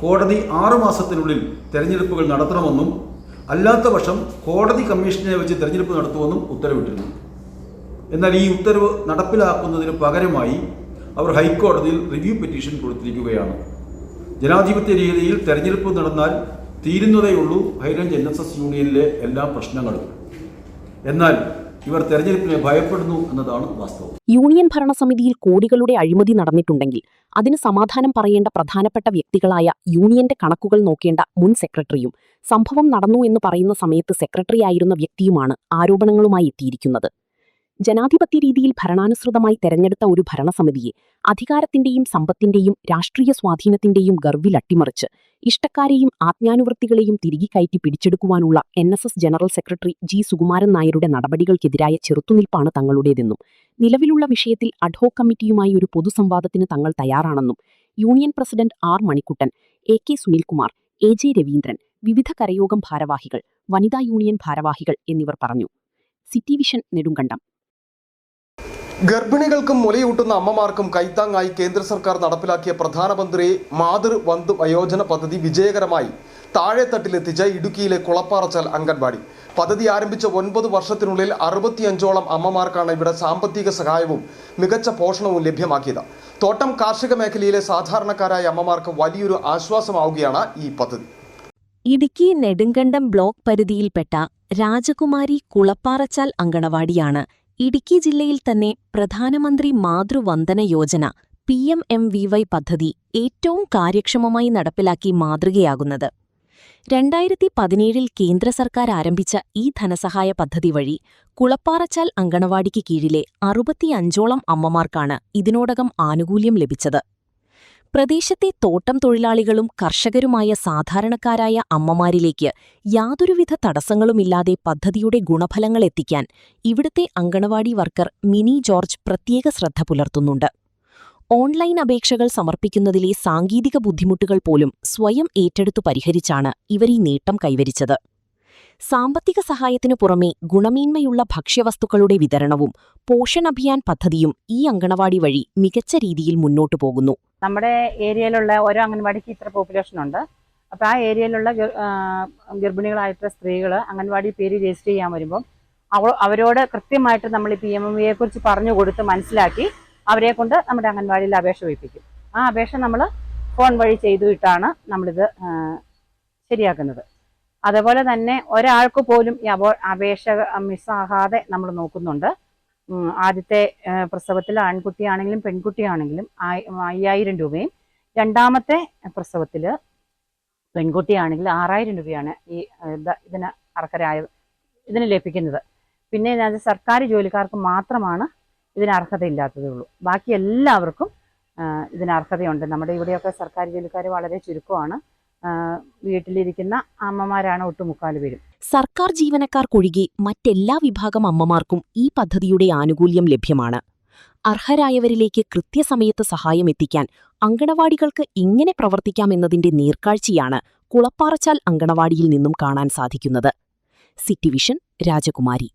കോടതി 6 മാസത്തിനുള്ളിൽ തെരഞ്ഞെടുപ്പുകൾ നടത്തണമെന്നും അല്ലാത്ത പക്ഷം കോടതി കമ്മീഷനെ വെച്ച് തെരഞ്ഞെടുപ്പ് നടത്തുമെന്നും ഉത്തരവിട്ടിരുന്നു. എന്നാൽ ഈ ഉത്തരവ് നടപ്പിലാക്കുന്നതിന് പകരമായി അവർ ഹൈക്കോടതിയിൽ റിവ്യൂ പെറ്റീഷൻ കൊടുത്തിരിക്കുകയാണ്. ജനാധിപത്യ രീതിയിൽ തെരഞ്ഞെടുപ്പ് നടന്നാൽ തീരുന്നതേയുള്ളൂ ഹൈറേഞ്ച് NSS യൂണിയനിലെ എല്ലാ പ്രശ്നങ്ങളും. എന്നാൽ ഇവർ തെരഞ്ഞെടുപ്പിനെ ഭയപ്പെടുന്നു എന്നതാണ് വാസ്തവം. യൂണിയൻ ഭരണസമിതിയിൽ കോടികളുടെ അഴിമതി നടന്നിട്ടുണ്ടെങ്കിൽ അതിന് സമാധാനം പറയേണ്ട പ്രധാനപ്പെട്ട വ്യക്തികളായ യൂണിയന്റെ കണക്കുകൾ നോക്കേണ്ട മുൻ സെക്രട്ടറിയും സംഭവം നടന്നു എന്ന് പറയുന്ന സമയത്ത് സെക്രട്ടറിയായിരുന്ന വ്യക്തിയുമാണ് ആരോപണങ്ങളുമായി എത്തിയിരിക്കുന്നത്. ജനാധിപത്യ രീതിയിൽ ഭരണാനുസൃതമായി തെരഞ്ഞെടുത്ത ഒരു ഭരണസമിതിയെ അധികാരത്തിന്റെയും സമ്പത്തിന്റെയും രാഷ്ട്രീയ സ്വാധീനത്തിന്റെയും ഗർവിൽ അട്ടിമറിച്ച് ഇഷ്ടക്കാരെയും ആജ്ഞാനുവൃത്തികളെയും തിരികെ കയറ്റി പിടിച്ചെടുക്കുവാനുള്ള NSS general secretary G. Sukumaran നായരുടെ നടപടികൾക്കെതിരായ ചെറുത്തുനിൽപ്പാണ് തങ്ങളുടേതെന്നും നിലവിലുള്ള വിഷയത്തിൽ അഡ്ഹോക് കമ്മിറ്റിയുമായി ഒരു പൊതുസംവാദത്തിന് തങ്ങൾ തയ്യാറാണെന്നും union president R Manikuttan, AK Sunilkumar, AJ Raveendran, വിവിധ കരയോഗം ഭാരവാഹികൾ, വനിതാ യൂണിയൻ ഭാരവാഹികൾ എന്നിവർ പറഞ്ഞു. City Vision Nedumkandam. ഗർഭിണികൾക്കും മുലയൂട്ടുന്ന അമ്മമാർക്കും കൈത്താങ്ങായി കേന്ദ്ര സർക്കാർ നടപ്പിലാക്കിയ പ്രധാനമന്ത്രി മാതൃ വന്ദു വയോജന പദ്ധതി വിജയകരമായി താഴെത്തട്ടിലെത്തിച്ച ഇടുക്കിയിലെ കുളപ്പാറച്ചാൽ അംഗൻവാടി. പദ്ധതി ആരംഭിച്ച 9 വർഷത്തിനുള്ളിൽ 65ഓളം അമ്മമാർക്കാണ് ഇവിടെ സാമ്പത്തിക സഹായവും മികച്ച പോഷണവും ലഭ്യമാക്കിയത്. തോട്ടം കാർഷിക മേഖലയിലെ സാധാരണക്കാരായ അമ്മമാർക്ക് വലിയൊരു ആശ്വാസമാവുകയാണ് ഈ പദ്ധതി. ഇടുക്കി നെടുങ്കണ്ടം ബ്ലോക്ക് പരിധിയിൽപ്പെട്ട രാജകുമാരി കുളപ്പാറച്ചാൽ അങ്കണവാടിയാണ് ഇടുക്കി ജില്ലയിൽ തന്നെ പ്രധാനമന്ത്രി മാതൃവന്ദന യോജന PMMVY പദ്ധതി ഏറ്റവും കാര്യക്ഷമമായി നടപ്പിലാക്കി മാതൃകയാകുന്നത്. 2017 കേന്ദ്ര സർക്കാർ ആരംഭിച്ച ഈ ധനസഹായ പദ്ധതി വഴി കുളപ്പാറച്ചാൽ അങ്കണവാടിക്ക് കീഴിലെ 65ഓളം അമ്മമാർക്കാണ് ഇതിനോടകം ആനുകൂല്യം ലഭിച്ചത്. പ്രദേശത്തെ തോട്ടം തൊഴിലാളികളും കർഷകരുമായ സാധാരണക്കാരായ അമ്മമാരിലേക്ക് യാതൊരുവിധ തടസ്സങ്ങളുമില്ലാതെ പദ്ധതിയുടെ ഗുണഫലങ്ങൾ എത്തിക്കാൻ ഇവിടുത്തെ അങ്കണവാടി വർക്കർ മിനി ജോർജ് പ്രത്യേക ശ്രദ്ധ പുലർത്തുന്നുണ്ട്. ഓൺലൈൻ അപേക്ഷകൾ സമർപ്പിക്കുന്നതിലെ സാങ്കേതിക ബുദ്ധിമുട്ടുകൾ പോലും സ്വയം ഏറ്റെടുത്തു പരിഹരിച്ചാണ് ഇവർ ഈ നേട്ടം കൈവരിച്ചത്. സാമ്പത്തിക സഹായത്തിനു പുറമെ ഗുണമേന്മയുള്ള ഭക്ഷ്യവസ്തുക്കളുടെ വിതരണവും പോഷൺ അഭിയാൻ പദ്ധതിയും ഈ അങ്കണവാടി വഴി മികച്ച രീതിയിൽ മുന്നോട്ടു പോകുന്നു. നമ്മുടെ ഏരിയയിലുള്ള ഓരോ അംഗൻവാടിക്ക് ഇത്ര പോപ്പുലേഷൻ ഉണ്ട്. അപ്പോൾ ആ ഏരിയയിലുള്ള ഗർഭിണികളായിട്ടുള്ള സ്ത്രീകൾ അംഗൻവാടി പേര് രജിസ്റ്റർ ചെയ്യാൻ വരുമ്പോൾ അവരോട് കൃത്യമായിട്ട് നമ്മൾ ഈ PMMVയെ കുറിച്ച് പറഞ്ഞു കൊടുത്ത് മനസ്സിലാക്കി അവരെ കൊണ്ട് നമ്മുടെ അംഗൻവാടിയിൽ അപേക്ഷ വയ്പ്പിക്കും. ആ അപേക്ഷ നമ്മൾ ഫോൺ വഴി ചെയ്തിട്ടാണ് നമ്മളിത് ശരിയാക്കുന്നത്. അതേപോലെ തന്നെ ഒരാൾക്ക് പോലും ഈ അപേക്ഷ മിസ്സാകാതെ നമ്മൾ നോക്കുന്നുണ്ട്. ആദ്യത്തെ പ്രസവത്തിൽ ആൺകുട്ടിയാണെങ്കിലും പെൺകുട്ടിയാണെങ്കിലും 5000 രൂപയും, രണ്ടാമത്തെ പ്രസവത്തിൽ പെൺകുട്ടിയാണെങ്കിൽ 6000 രൂപയാണ് ഇതിന് ലഭിക്കുന്നത്. പിന്നെ സർക്കാർ ജോലിക്കാർക്ക് മാത്രമാണ് ഇതിന് അർഹതയില്ലാത്തതുള്ളൂ. ബാക്കി എല്ലാവർക്കും ഇതിന് അർഹതയുണ്ട്. നമ്മുടെ ഇവിടെയൊക്കെ സർക്കാർ ജോലിക്കാർ വളരെ ചുരുക്കമാണ്. വീട്ടിലിരിക്കുന്ന അമ്മമാരാണ് ഒട്ടുമുക്കാൽ പേരും. സർക്കാർ ജീവനക്കാർക്കൊഴികെ മറ്റെല്ലാ വിഭാഗം അമ്മമാർക്കും ഈ പദ്ധതിയുടെ ആനുകൂല്യം ലഭ്യമാണ്. അർഹരായവരിലേക്ക് കൃത്യസമയത്ത് സഹായം എത്തിക്കാൻ അങ്കണവാടികൾക്ക് ഇങ്ങനെ പ്രവർത്തിക്കാമെന്നതിന്റെ നേർക്കാഴ്ചയാണ് കുളപ്പാറച്ചാൽ അങ്കണവാടിയിൽ നിന്നും കാണാൻ സാധിക്കുന്നത്. സിറ്റി വിഷൻ, രാജകുമാരി.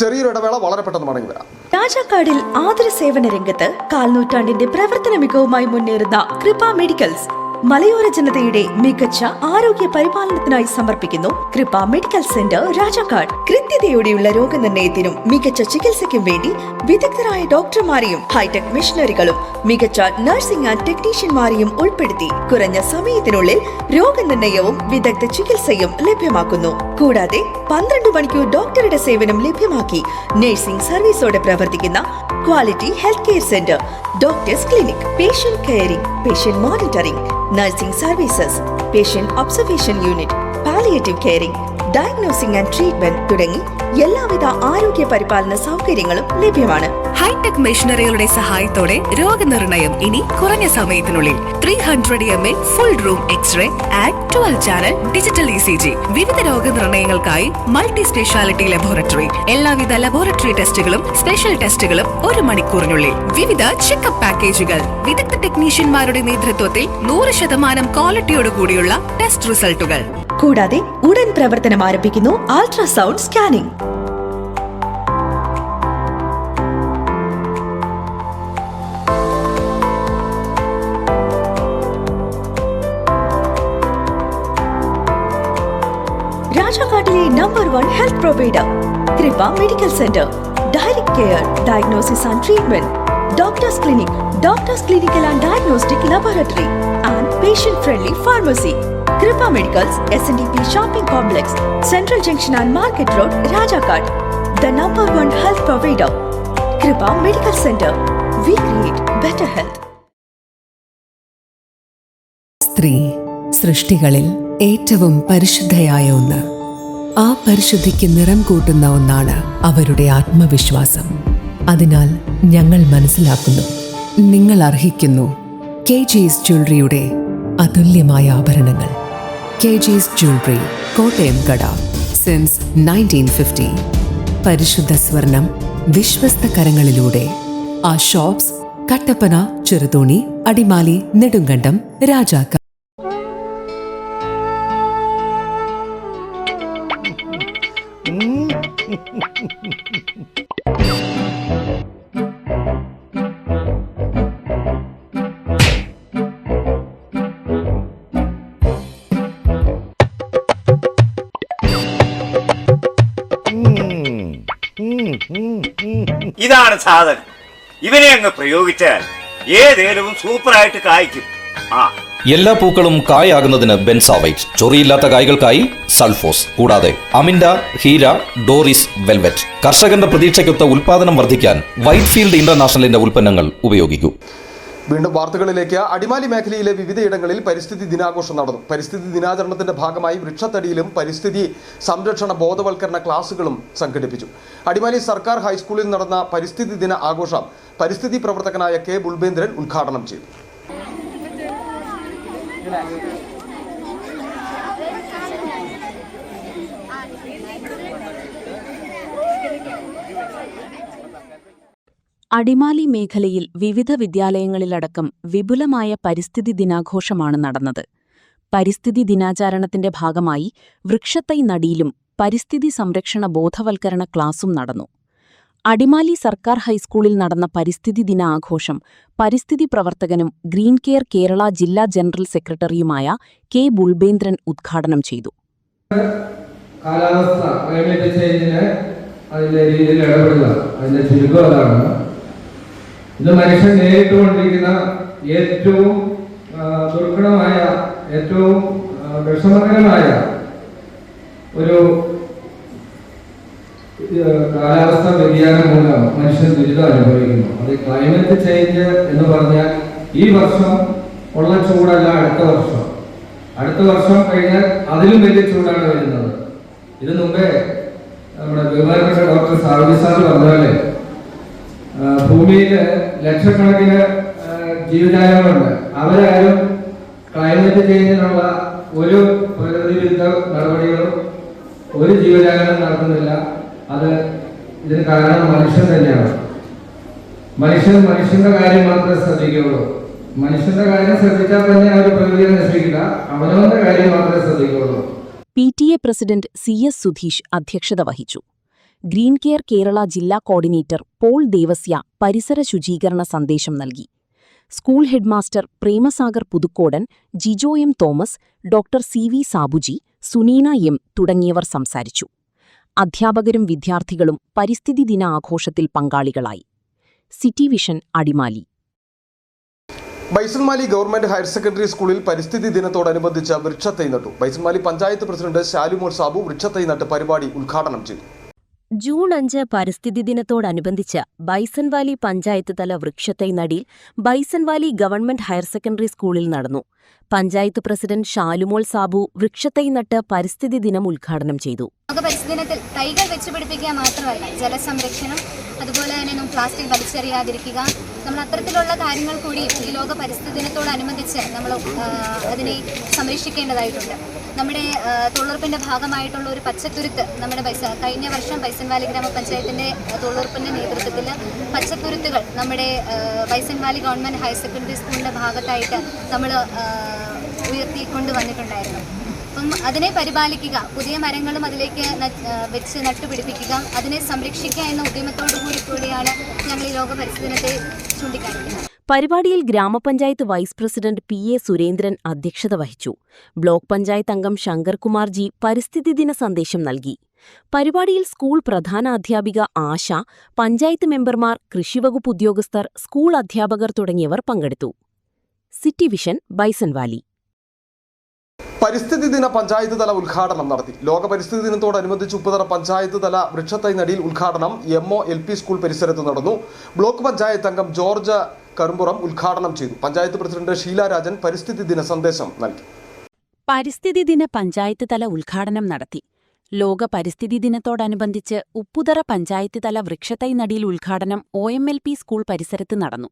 ചെറിയൊരു ഇടവേള, വളരെ പെട്ടെന്ന് മടങ്ങി വരാം. രാജാക്കാടിൽ ആതുര സേവന രംഗത്ത് കാൽനൂറ്റാണ്ടിന്റെ പ്രവർത്തന മികവുമായി മുന്നേറുന്ന കൃപ മെഡിക്കൽസ് മലയോര ജനതയുടെ മികച്ച ആരോഗ്യ പരിപാലനത്തിനായി സമർപ്പിക്കുന്നു കൃപ മെഡിക്കൽ സെന്റർ രാജാക്കാട്. കൃത്യതയോടെയുള്ള രോഗനിർണയത്തിനും മികച്ച ചികിത്സയ്ക്കും വേണ്ടി വിദഗ്ധരായ ഡോക്ടർമാരെയും ഹൈടെക് മെഷീനറികളും മികച്ച നഴ്സിംഗ് ആൻഡ് ടെക്നീഷ്യന്മാരെയും ഉൾപ്പെടുത്തി കുറഞ്ഞ സമയത്തിനുള്ളിൽ രോഗനിർണയവും വിദഗ്ധ ചികിത്സയും ലഭ്യമാക്കുന്നു. കൂടാതെ 12 മണിക്കൂർ ഡോക്ടറുടെ സേവനം ലഭ്യമാക്കി നഴ്സിംഗ് സർവീസോടെ പ്രവർത്തിക്കുന്ന quality health care centre, doctors clinic, patient caring, patient monitoring, nursing services, patient observation unit, palliative caring, diagnosing and treatment തുടങ്ങി എല്ലാവിധ ആരോഗ്യ പരിപാലന സൗകര്യങ്ങളും ലഭ്യമാണ്. ഹൈടെക് മെഷീനറികളുടെ സഹായത്തോടെ രോഗനിർണയം ഇനി കുറഞ്ഞ സമയത്തിനുള്ളിൽ. 300 ml full room x-ray and 12 channel digital ECG. വിവിധ രോഗനിർണയങ്ങൾക്കായി മൾട്ടി സ്പെഷ്യാലിറ്റി ലബോറട്ടറി. എല്ലാവിധ ലബോറട്ടറി ടെസ്റ്റുകളും സ്പെഷ്യൽ ടെസ്റ്റുകളും 1 മണിക്കൂറിനുള്ളിൽ. വിവിധ ചെക്കപ്പ് പാക്കേജുകൾ. വിദഗ്ധ ടെക്നീഷ്യന്മാരുടെ നേതൃത്വത്തിൽ 100% ക്വാളിറ്റിയോടുകൂടിയുള്ള ടെസ്റ്റ് റിസൾട്ടുകൾ. കൂടാതെ ഉടൻ പ്രവർത്തനം ആരംഭിക്കുന്നു അൾട്രാസൗണ്ട് സ്കാനിംഗ്. രാജാക്കാട്ടിലെ number 1 health provider Kripa medical centre. Direct care, diagnosis and treatment, doctors clinic, doctors clinical and diagnostic laboratory and patient friendly pharmacy. Kripa Medicals, SNDP Shopping Complex, Central Junction and Market Road, Rajakad. The number 1 health provider. Kripa Medical Center. We create better health. സ്ത്രീ സൃഷ്ടികളിൽ ഏറ്റവും പരിശുദ്ധയായ ഒന്ന്. ആ പരിശുദ്ധിക്ക് നിറം കൂട്ടുന്ന ഒന്നാണ് അവരുടെ ആത്മവിശ്വാസം. അതിനാൽ ഞങ്ങൾ മനസ്സിലാക്കുന്നു, നിങ്ങൾ അർഹിക്കുന്നു KG's ജ്വല്ലറിയുടെ അതുല്യമായ ആഭരണങ്ങൾ. KG's ജ്വല്ലറി, കോട്ടയം കട, സിൻസ് 1950. പരിശുദ്ധ സ്വർണം വിശ്വസ്ത കരങ്ങളിലൂടെ. ആ ഷോപ്സ് കട്ടപ്പന, ചെറുതോണി, അടിമാലി, നെടുങ്കണ്ടം, രാജാക്കാട്. ഇതാണ് സാധനം. ഇവനെ അങ്ങ് പ്രയോഗിച്ചാൽ ഏതേലും സൂപ്പറായിട്ട് കായ്ക്കും. എല്ലാ പൂക്കളും കായാകുന്നതിന് ബെൻസാവൈറ്റ്, ചൊറിയില്ലാത്ത കായ്കൾക്കായി സൾഫോസ്, കൂടാതെ അമിൻഡ, ഹീര, ഡോറിസ്, വെൽവെറ്റ്. കർഷകന്റെ പ്രതീക്ഷയ്ക്കൊത്ത ഉൽപാദനം വർദ്ധിക്കാൻ വൈറ്റ്ഫീൽഡ് ഇന്റർനാഷണലിന്റെ ഉൽപ്പന്നങ്ങൾ ഉപയോഗിക്കൂ. വീണ്ടും വാർത്തകളിലേക്ക്. അടിമാലി മേഖലയിലെ വിവിധയിടങ്ങളിൽ പരിസ്ഥിതി ദിനാഘോഷം നടന്നു. പരിസ്ഥിതി ദിനാചരണത്തിന്റെ ഭാഗമായി വൃക്ഷത്തടിയിലും പരിസ്ഥിതി സംരക്ഷണ ബോധവൽക്കരണ ക്ലാസുകളും സംഘടിപ്പിച്ചു. അടിമാലി സർക്കാർ ഹൈസ്കൂളിൽ നടന്ന പരിസ്ഥിതി ദിന ആഘോഷം പരിസ്ഥിതി പ്രവർത്തകനായ K. ബുൾബേന്ദ്രൻ ഉദ്ഘാടനം ചെയ്തു. അടിമാലി മേഖലയിൽ വിവിധ വിദ്യാലയങ്ങളിലടക്കം വിപുലമായ പരിസ്ഥിതി ദിനാഘോഷമാണ് നടന്നത്. പരിസ്ഥിതി ദിനാചരണത്തിന്റെ ഭാഗമായി വൃക്ഷത്തൈ നടീലും പരിസ്ഥിതി സംരക്ഷണ ബോധവൽക്കരണ ക്ലാസും നടന്നു. അടിമാലി സർക്കാർ ഹൈസ്കൂളിൽ നടന്ന പരിസ്ഥിതി ദിന ആഘോഷം പരിസ്ഥിതി പ്രവർത്തകനും ഗ്രീൻ കെയർ കേരള ജില്ലാ ജനറൽ സെക്രട്ടറിയുമായ K. ബുൾബേന്ദ്രൻ ഉദ്ഘാടനം ചെയ്തു. കാലാവസ്ഥ, ക്ലൈമറ്റ് ചേഞ്ചിന് അതിന്റെ രീതിയിൽ ഇടപെടുക, അതിന്റെ ചുരുക്കം അതാണ്. ഇന്ന് മനുഷ്യൻ നേരിട്ടുകൊണ്ടിരിക്കുന്ന ഏറ്റവും ദുർഘടമായ, ഏറ്റവും വിഷമകരമായ ഒരു കാലാവസ്ഥാ വ്യതിയാനം മൂലം മനുഷ്യൻ ദുരിതം അനുഭവിക്കുന്നു. അത് ക്ലൈമറ്റ് ചേഞ്ച് എന്ന് പറഞ്ഞാൽ ഈ വർഷം ഉള്ള ചൂടല്ല അടുത്ത വർഷം കഴിഞ്ഞാൽ അതിലും വലിയ ചൂടാണ് വരുന്നത്. ഇത് മുമ്പേ നമ്മുടെ ബഹുമാനപ്പെട്ട ഡോക്ടർ സാവി സാർ പറഞ്ഞാല് ഭൂമിയിൽ ലക്ഷക്കണക്കിന് ജീവജാലങ്ങളുണ്ട്. അവരാരും ക്ലൈമറ്റ് ചേഞ്ചിനുള്ള ഒരു പ്രകൃതിവിരുദ്ധ നടപടികളും ഒരു ജീവജാലങ്ങളും നടത്തുന്നില്ല. അത് ഇതിന് കാരണം മനുഷ്യൻ തന്നെയാണ്. മനുഷ്യന്റെ കാര്യം മാത്രമേ ശ്രദ്ധിക്കുകയുള്ളൂ. മനുഷ്യന്റെ കാര്യം ശ്രദ്ധിച്ചാൽ തന്നെ അവർ പ്രകൃതിയെ നശിപ്പിക്കില്ല, അവനവന്റെ കാര്യം മാത്രമേ ശ്രദ്ധിക്കുകയുള്ളൂ. PTA പ്രസിഡന്റ് CS സുധീഷ് അധ്യക്ഷത വഹിച്ചു. ഗ്രീൻ കെയർ കേരള ജില്ലാ കോർഡിനേറ്റർ പോൾ ദേവസ്യ പരിസര ശുചീകരണ സന്ദേശം നൽകി. School headmaster Premasagar Puthukkodan, Jijo M Thomas, doctor CV Sabuji, Suneena M തുടങ്ങിയവർ സംസാരിച്ചു. അധ്യാപകരും വിദ്യാർത്ഥികളും പരിസ്ഥിതി ദിന ആഘോഷത്തിൽ പങ്കാളികളായി. City vision Adimali. Bison Valley government higher secondary സ്കൂളിൽ പരിസ്ഥിതി ദിനത്തോടനുബന്ധിച്ച് വൃക്ഷത്തൈ നട്ടു. ബൈസൺമാലി പഞ്ചായത്ത് പ്രസിഡന്റ് ശാലുമോൾ സാബു വൃക്ഷത്തൈ നട്ട് പരിപാടി ഉദ്ഘാടനം ചെയ്തു. ജൂൺ 5 പരിസ്ഥിതി ദിനത്തോടനുബന്ധിച്ച് ബൈസൺവാലി പഞ്ചായത്ത് തല വൃക്ഷത്തൈ നടീൽ ബൈസൺവാലി ഗവൺമെന്റ് ഹയർ സെക്കൻഡറി സ്കൂളിൽ നടന്നു. പഞ്ചായത്ത് പ്രസിഡന്റ് ഷാലുമോൾ സാബു വൃക്ഷത്തൈ നട്ട് പരിസ്ഥിതി ദിനം ഉദ്ഘാടനം ചെയ്തു. പരിസ്ഥിതി ദിനത്തിൽ തൈകൾ വെച്ചുപിടിപ്പിക്കുക മാത്രമല്ല, ജലസംരക്ഷണം, അതുപോലെ തന്നെ പ്ലാസ്റ്റിക് വലിച്ചെറിയാതിരിക്കുക, നമ്മൾ അത്തരത്തിലുള്ള കാര്യങ്ങൾ കൂടി ഈ ലോക പരിസ്ഥിതി ദിനത്തോടനുബന്ധിച്ച് നമ്മൾ അതിനെ സംരക്ഷിക്കേണ്ടതായിട്ടുണ്ട്. നമ്മുടെ തൊഴിലുറപ്പിൻ്റെ ഭാഗമായിട്ടുള്ള ഒരു പച്ചത്തുരുത്ത് നമ്മുടെ കഴിഞ്ഞ വർഷം ബൈസൺവാലി ഗ്രാമപഞ്ചായത്തിൻ്റെ തൊഴിലുറപ്പിൻ്റെ നേതൃത്വത്തിൽ പച്ചത്തുരുത്തുകൾ നമ്മുടെ ബൈസൺവാലി ഗവൺമെൻറ് ഹയർ സെക്കൻഡറി സ്കൂളിൻ്റെ ഭാഗത്തായിട്ട് നമ്മൾ ഉയർത്തിക്കൊണ്ട് വന്നിട്ടുണ്ടായിരുന്നു. അപ്പം അതിനെ പരിപാലിക്കുക, പുതിയ മരങ്ങളും അതിലേക്ക് വെച്ച് നട്ടുപിടിപ്പിക്കുക, അതിനെ സംരക്ഷിക്കുക എന്ന ഉദ്യമത്തോടു കൂടിയാണ് ഞങ്ങൾ ഈ ലോക പരിസ്ഥിതി ദിനത്തെ ചൂണ്ടിക്കാണിക്കുന്നത്. പരിപാടിയിൽ ഗ്രാമപഞ്ചായത്ത് വൈസ് പ്രസിഡന്റ് PA സുരേന്ദ്രൻ അധ്യക്ഷത വഹിച്ചു. ബ്ലോക്ക് പഞ്ചായത്ത് അംഗം ശങ്കർകുമാർ ജി പരിസ്ഥിതി ദിന സന്ദേശം നൽകി. പരിപാടിയിൽ സ്കൂൾ പ്രധാനാധ്യാപിക ആശ, പഞ്ചായത്ത് മെമ്പർമാർ, കൃഷിവകുപ്പ് ഉദ്യോഗസ്ഥർ, സ്കൂൾ അധ്യാപകർ തുടങ്ങിയവർ പങ്കെടുത്തു. City vision Bison Valley. പരിസ്ഥിതി ദിന പഞ്ചായത്ത് തല ഉദ്ഘാടനം നടത്തി. ലോക പരിസ്ഥിതി ദിനത്തോടനുബന്ധിച്ച് ഉപ്പുതറ പഞ്ചായത്ത് തല വൃക്ഷത്തൈ നടീൽ ഉദ്ഘാടനം MO LP സ്കൂൾ പരിസരത്ത് നടന്നു. ബ്ലോക്ക് പഞ്ചായത്ത് അംഗം ജോർജ് കറുമ്പുറം ഉദ്ഘാടനം ചെയ്തു. പഞ്ചായത്ത് പ്രസിഡന്റ് ഷീല രാജൻ പരിസ്ഥിതി ദിന സന്ദേശം നൽകി. പരിസ്ഥിതി ദിന പഞ്ചായത്ത് തല ഉദ്ഘാടനം നടത്തി. ലോക പരിസ്ഥിതി ദിനത്തോടനുബന്ധിച്ച് ഉപ്പുതറ പഞ്ചായത്ത് തല വൃക്ഷത്തൈ നടീൽ ഉദ്ഘാടനം OMLP സ്കൂൾ പരിസരത്ത് നടന്നു.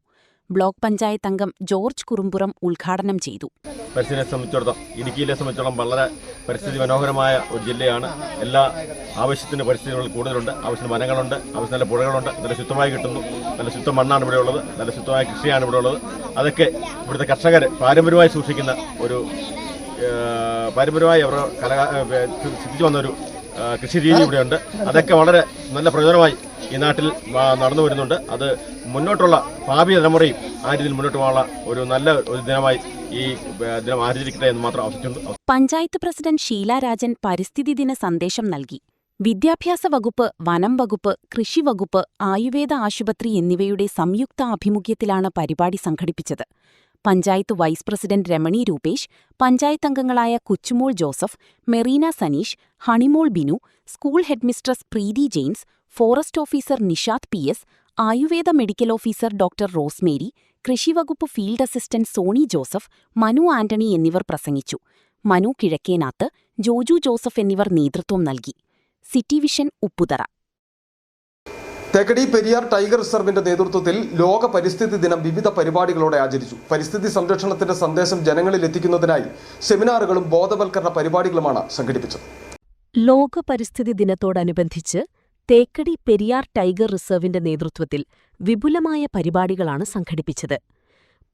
ബ്ലോക്ക് പഞ്ചായത്ത് അംഗം ജോർജ് കുറുമ്പുറം ഉദ്ഘാടനം ചെയ്തു. പരിസ്ഥിതിയെ സംബന്ധിച്ചിടത്തോളം, ഇടുക്കിയിലെ സംബന്ധിച്ചിടത്തോളം വളരെ പരിസ്ഥിതി മനോഹരമായ ഒരു ജില്ലയാണ്. എല്ലാ ആവശ്യത്തിന് പരിസ്ഥിതികൾ കൂടുതലുണ്ട്. ആവശ്യത്തിന് മരങ്ങളുണ്ട്, ആവശ്യം നല്ല പുഴകളുണ്ട്, നല്ല ശുദ്ധമായി കിട്ടുന്നു, നല്ല ശുദ്ധ മണ്ണാണ് ഇവിടെ ഉള്ളത്, നല്ല ശുദ്ധമായ കൃഷിയാണ് ഇവിടെ ഉള്ളത്. അതൊക്കെ ഇവിടുത്തെ കർഷകർ പാരമ്പര്യമായി സൂക്ഷിക്കുന്ന ഒരു പാരമ്പര്യമായി അവർ സിദ്ധിച്ചു വന്നൊരു കൃഷി രീതി ഇവിടെയുണ്ട്. അതൊക്കെ വളരെ നല്ല പ്രയോജനമായി ഈ നാട്ടിൽ നടന്നു വരുന്നുണ്ട്. അത് മുന്നോട്ടുള്ള ഭാവി തലമുറയും ആ രീതിയിൽ മുന്നോട്ട് പോകാനുള്ള ഒരു നല്ല ഒരു ദിനമായി ഈ ദിനം ആചരിക്കട്ടെ എന്ന് മാത്രം ആവശ്യമുണ്ട്. പഞ്ചായത്ത് പ്രസിഡന്റ് ഷീല രാജൻ പരിസ്ഥിതി ദിന സന്ദേശം നൽകി. വിദ്യാഭ്യാസ വകുപ്പ്, വനം വകുപ്പ്, കൃഷി വകുപ്പ്, ആയുർവേദ ആശുപത്രി എന്നിവയുടെ സംയുക്ത ആഭിമുഖ്യത്തിലാണ് പരിപാടി സംഘടിപ്പിച്ചത്. പഞ്ചായത്ത് വൈസ് പ്രസിഡന്റ് രമണി രൂപേഷ്, പഞ്ചായത്ത് അംഗങ്ങളായ Kuchumol Joseph, Merina Saneesh, Honeymol Binu, school headmistress Preethi James, forest officer Nishad PS, Ayurveda medical officer doctor Rosemary, കൃഷിവകുപ്പ് field assistant Soni Joseph, Manu Antony എന്നിവർ പ്രസംഗിച്ചു. മനു കിഴക്കേനാത്ത്, ജോജു ജോസഫ് എന്നിവർ നേതൃത്വം നൽകി. City vision Upputhara. Thekkady Periyar tiger റിസർവിന്റെ നേതൃത്വത്തിൽ ലോക പരിസ്ഥിതി ദിനം വിവിധ പരിപാടികളോടെ ആചരിച്ചു. പരിസ്ഥിതി സംരക്ഷണത്തിന്റെ സന്ദേശം ജനങ്ങളിൽ എത്തിക്കുന്നതിനായി സെമിനാറുകളും ബോധവൽക്കരണ പരിപാടികളുമാണ് സംഘടിപ്പിച്ചത്. ലോക പരിസ്ഥിതി ദിനത്തോടനുബന്ധിച്ച് തേക്കടി പെരിയാർ ടൈഗർ റിസർവിന്റെ നേതൃത്വത്തിൽ വിപുലമായ പരിപാടികളാണ് സംഘടിപ്പിച്ചത്.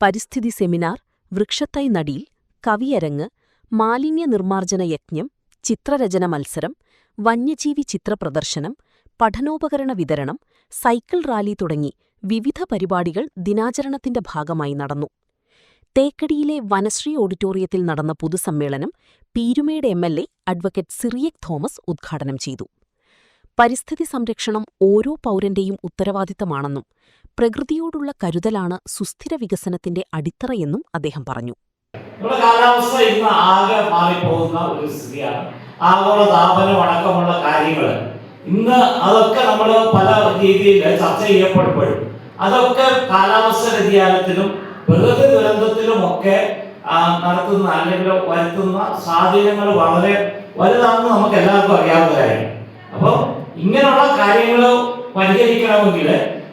പരിസ്ഥിതി സെമിനാർ, വൃക്ഷത്തൈ നടീൽ, കവിയരങ്ങ്, മാലിന്യ നിർമ്മാർജ്ജന യജ്ഞം, ചിത്രരചന മത്സരം, വന്യജീവി ചിത്രപ്രദർശനം, പഠനോപകരണ വിതരണം, സൈക്കിൾ റാലി തുടങ്ങി വിവിധ പരിപാടികൾ ദിനാചരണത്തിന്റെ ഭാഗമായി നടന്നു. തേക്കടിയിലെ വനശ്രീ ഓഡിറ്റോറിയത്തിൽ നടന്ന പൊതുസമ്മേളനം പീരുമേട് MLA അഡ്വക്കേറ്റ് സിറിയക് തോമസ് ഉദ്ഘാടനം ചെയ്തു. പരിസ്ഥിതി സംരക്ഷണം ഓരോ പൗരന്റെയും ഉത്തരവാദിത്തമാണെന്നും പ്രകൃതിയോടുള്ള കരുതലാണ് സുസ്ഥിര വികസനത്തിന്റെ അടിത്തറയെന്നും അദ്ദേഹം പറഞ്ഞു. നമ്മുടെ കാലാവസ്ഥ ഇന്ന് ആകെ മാറിപ്പോകുന്ന ഒരു സ്ഥിതിയാണ്. ആഗോളതാപനം അടക്കമുള്ള കാര്യങ്ങൾ ഇന്ന് അതൊക്കെ നമ്മൾ പല രീതിയിൽ ചർച്ച ചെയ്യപ്പെടുമ്പോഴും അതൊക്കെ കാലാവസ്ഥ വ്യതിയാനത്തിനും പ്രകൃതി ദുരന്തത്തിലുമൊക്കെ നടത്തുന്ന അല്ലെങ്കിൽ വരുത്തുന്ന സ്വാധീനങ്ങൾ വളരെ വലുതാണെന്ന് നമുക്ക് എല്ലാവർക്കും അറിയാവുന്ന കാര്യം. അപ്പോൾ ഇങ്ങനെയുള്ള കാര്യങ്ങൾ പരിഹരിക്കണമെങ്കിൽ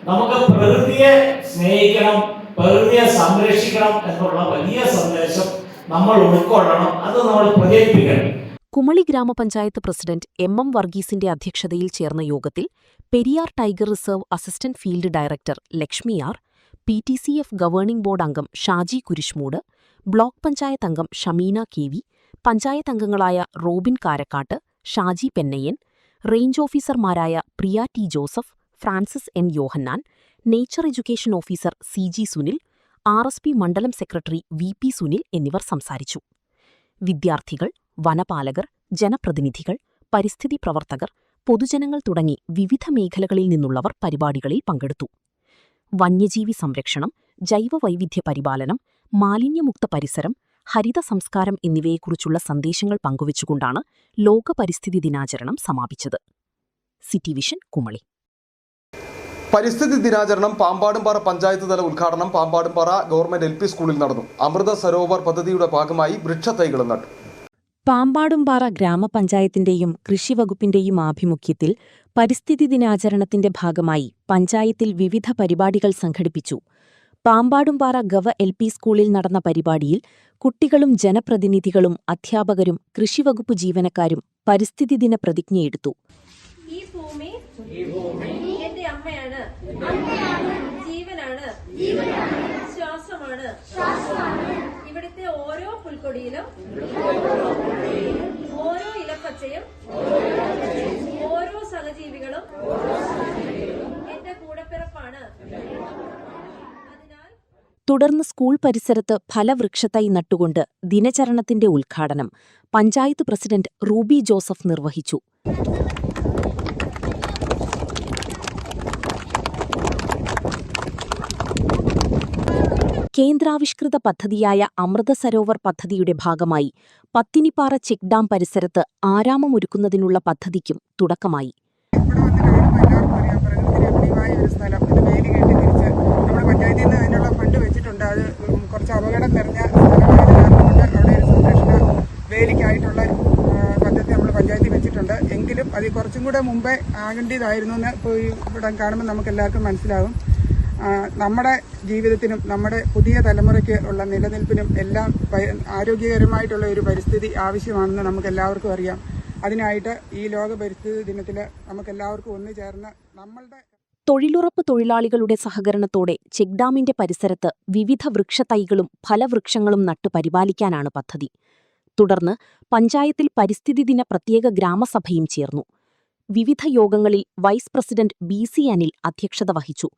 നമുക്ക് പ്രകൃതിയെ സ്നേഹിക്കണം, പ്രകൃതിയെ സംരക്ഷിക്കണം എന്നുള്ള വലിയ സന്ദേശം നമ്മൾ ഉൾക്കൊള്ളണം. അത് നമ്മൾ പ്രചരിപ്പിക്കണം. കുമളി ഗ്രാമപഞ്ചായത്ത് പ്രസിഡന്റ് എം വർഗീസിന്റെ അധ്യക്ഷതയിൽ ചേർന്ന യോഗത്തിൽ Periyar tiger reserve assistant field director Lakshmi R, PTCF governing board അംഗം ഷാജി കുരിശ്മൂട്, ബ്ലോക്ക് പഞ്ചായത്ത് അംഗം ഷമീന KV, പഞ്ചായത്ത് അംഗങ്ങളായ റോബിൻ കാരക്കാട്ട്, ഷാജി പെന്നയ്യൻ, റേഞ്ച് ഓഫീസർമാരായ Priya T. Joseph, Francis N. Yohannan, nature education officer CG Sunil, RSP മണ്ഡലം സെക്രട്ടറി VP സുനിൽ എന്നിവർ സംസാരിച്ചു. വിദ്യാർത്ഥികൾ, വനപാലകർ, ജനപ്രതിനിധികൾ, പരിസ്ഥിതി പ്രവർത്തകർ, പൊതുജനങ്ങൾ തുടങ്ങി വിവിധ മേഖലകളിൽ നിന്നുള്ളവർ പരിപാടികളിൽ പങ്കെടുത്തു. വന്യജീവി സംരക്ഷണം, ജൈവവൈവിധ്യ പരിപാലനം, മാലിന്യമുക്ത പരിസരം, ഹരിത സംസ്കാരം എന്നിവയെക്കുറിച്ചുള്ള സന്ദേശങ്ങൾ പങ്കുവച്ചുകൊണ്ടാണ് ലോക പരിസ്ഥിതി ദിനാചരണം സമാപിച്ചത്. City vision, Kumily. പരിസ്ഥിതി ദിനാചരണം പാമ്പാടുംപാറ പഞ്ചായത്ത് തല ഉദ്ഘാടനം പാമ്പാടുംപാറ ഗവൺമെന്റ് LP സ്കൂളിൽ നടന്നു. അമൃത സരോവർ പദ്ധതിയുടെ ഭാഗമായി വൃക്ഷത്തൈകൾ നട്ടു. പാമ്പാടുംപാറ ഗ്രാമപഞ്ചായത്തിന്റെയും കൃഷിവകുപ്പിന്റെയും ആഭിമുഖ്യത്തിൽ പരിസ്ഥിതി ദിനാചരണത്തിന്റെ ഭാഗമായി പഞ്ചായത്തിൽ വിവിധ പരിപാടികൾ സംഘടിപ്പിച്ചു. പാമ്പാടുംപാറ LP സ്കൂളിൽ നടന്ന പരിപാടിയിൽ കുട്ടികളും ജനപ്രതിനിധികളും അധ്യാപകരും കൃഷിവകുപ്പ് ജീവനക്കാരും പരിസ്ഥിതി ദിന പ്രതിജ്ഞയെടുത്തു. ഈ ഭൂമി എന്റെ അമ്മയാണ്, ജീവനാണ്, ശ്വാസമാണ്. ഇവിടുത്തെ ഓരോ പുൽക്കൊടിയിലും ഓരോ ഇലപ്പച്ചയും ഓരോ സഹജീവികളും എന്റെ കൂടപ്പിറപ്പാണ്. തുടർന്ന് സ്കൂൾ പരിസരത്ത് ഫലവൃക്ഷത്തൈ നട്ടുകൊണ്ട് ദിനചരണത്തിന്റെ ഉദ്ഘാടനം പഞ്ചായത്ത് പ്രസിഡന്റ് റൂബി ജോസഫ് നിർവഹിച്ചു. കേന്ദ്രാവിഷ്കൃത പദ്ധതിയായ അമൃത സരോവർ പദ്ധതിയുടെ ഭാഗമായി പത്തിനിപ്പാറ ചെക്ക് ഡാം പരിസരത്ത് ആരാമമൊരുക്കുന്നതിനുള്ള പദ്ധതിക്കും തുടക്കമായി. പഞ്ചായത്തിൽ നിന്ന് അതിനുള്ള ഫണ്ട് വെച്ചിട്ടുണ്ട്. അത് കുറച്ച് അപകടം നിറഞ്ഞ സ്ഥലമായതുകൊണ്ട് അവിടെ ഒരു സംരക്ഷണ വേലിക്കായിട്ടുള്ള പദ്ധതി നമ്മൾ പഞ്ചായത്തിൽ വെച്ചിട്ടുണ്ട്. എങ്കിലും അത് കുറച്ചും കൂടെ മുമ്പേ ആകേണ്ടതായിരുന്നു എന്ന് ഇപ്പോൾ ഇവിടെ കാണുമ്പോൾ നമുക്ക് എല്ലാവർക്കും മനസ്സിലാകും. നമ്മുടെ ജീവിതത്തിനും നമ്മുടെ പുതിയ തലമുറയ്ക്ക് ഉള്ള നിലനിൽപ്പിനും എല്ലാം ആരോഗ്യകരമായിട്ടുള്ള ഒരു പരിസ്ഥിതി ആവശ്യമാണെന്ന് നമുക്ക് എല്ലാവർക്കും അറിയാം. അതിനായിട്ട് ഈ ലോക പരിസ്ഥിതി ദിനത്തിൽ നമുക്കെല്ലാവർക്കും ഒന്നു ചേർന്ന് നമ്മളുടെ തൊഴിലുറപ്പ് തൊഴിലാളികളുടെ സഹകരണത്തോടെ ചെക്ക് ഡാമിന്റെ പരിസരത്ത് വിവിധ വൃക്ഷത്തൈകളും ഫലവൃക്ഷങ്ങളും നട്ടു പരിപാലിക്കാനാണ് പദ്ധതി. തുടർന്ന് പഞ്ചായത്തിൽ പരിസ്ഥിതി ദിന പ്രത്യേക ഗ്രാമസഭയും ചേർന്നു. വിവിധ യോഗങ്ങളിൽ വൈസ് പ്രസിഡന്റ് BC അനിൽ അധ്യക്ഷത വഹിച്ചു.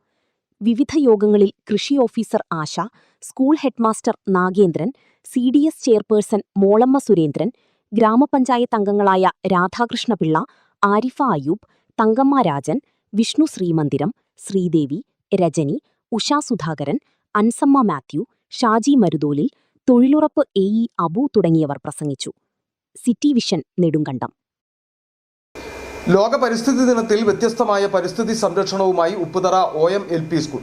വിവിധ യോഗങ്ങളിൽ കൃഷി officer Asha, school headmaster Nagendran, CDS chairperson Molamma Surendran, grama panchayat അംഗങ്ങളായ രാധാകൃഷ്ണപിള്ള, ആരിഫ അയൂബ്, തങ്കമ്മ രാജൻ, വിഷ്ണു ശ്രീമന്ദിരം, ശ്രീദേവി, രജനി, ഉഷാ സുധാകരൻ, അൻസമ്മ മാത്യു, ഷാജി മരുതോലിൽ, തൊഴിലുറപ്പ് AE അബു തുടങ്ങിയവർ പ്രസംഗിച്ചു. City Vision, Nedumkandam. ലോക പരിസ്ഥിതി ദിനത്തിൽ വ്യത്യസ്തമായ പരിസ്ഥിതി സംരക്ഷണവുമായി ഉപ്പുതറ OM LP സ്കൂൾ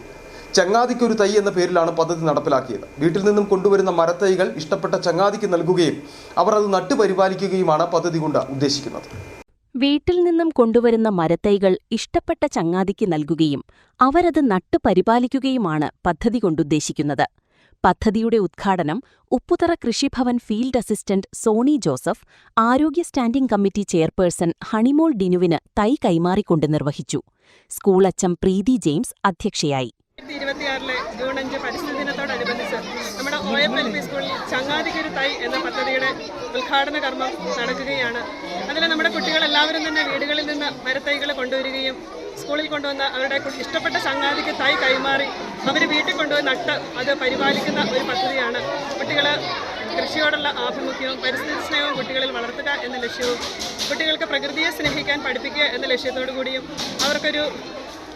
ചങ്ങാതിക്കൊരു തൈ എന്ന പേരിലാണ് പദ്ധതി നടപ്പിലാക്കിയത്. വീട്ടിൽ നിന്നും കൊണ്ടുവരുന്ന മരത്തൈകൾ ഇഷ്ടപ്പെട്ട ചങ്ങാതിക്ക് നൽകുകയും അവർ അത് നട്ടുപരിപാലിക്കുകയുമാണ് പദ്ധതി കൊണ്ട് ഉദ്ദേശിക്കുന്നത്. വീട്ടിൽ നിന്നും കൊണ്ടുവരുന്ന മരത്തൈകൾ ഇഷ്ടപ്പെട്ട ചങ്ങാതിക്ക് നൽകുകയും അവരത് നട്ടുപരിപാലിക്കുകയുമാണ് പദ്ധതി കൊണ്ടുദ്ദേശിക്കുന്നത്. പദ്ധതിയുടെ ഉദ്ഘാടനം ഉപ്പുതറ കൃഷിഭവൻ ഫീൽഡ് അസിസ്റ്റന്റ് സോണി ജോസഫ്, ആരോഗ്യ സ്റ്റാൻഡിംഗ് കമ്മിറ്റി ചെയർപേഴ്സൺ ഹണിമോൾ ഡിനുവിന് തൈ കൈമാറിക്കൊണ്ട് നിർവഹിച്ചു. സ്കൂൾ അച്ചം പ്രീതി ജെയിംസ് അധ്യക്ഷയായി. 2026 ജൂൺ 5 പരിസ്ഥിതി ദിനത്തോടനുബന്ധിച്ച് നമ്മുടെ OM LP സ്കൂളിൽ ചങ്ങാതിക്കൊരു തൈ എന്ന പദ്ധതിയുടെ ഉദ്ഘാടന കർമ്മം നടക്കുകയാണ്. അതിൽ നമ്മുടെ കുട്ടികൾ എല്ലാവരും തന്നെ വീടുകളിൽ നിന്ന് മരത്തൈകൾ കൊണ്ടുവരികയും സ്കൂളിൽ കൊണ്ടുവന്ന അവരുടെ ഇഷ്ടപ്പെട്ട ചങ്ങാതിക്ക് തൈ കൈമാറി അവർ വീട്ടിൽ കൊണ്ടുപോയി നട്ട് അത് പരിപാലിക്കുന്ന ഒരു പദ്ധതിയാണ്. കുട്ടികൾ കൃഷിയോടുള്ള ആഭിമുഖ്യവും പരിസ്ഥിതി സ്നേഹവും കുട്ടികളിൽ വളർത്തുക എന്ന ലക്ഷ്യവും കുട്ടികൾക്ക് പ്രകൃതിയെ സ്നേഹിക്കാൻ പഠിപ്പിക്കുക എന്ന ലക്ഷ്യത്തോടു കൂടിയും അവർക്കൊരു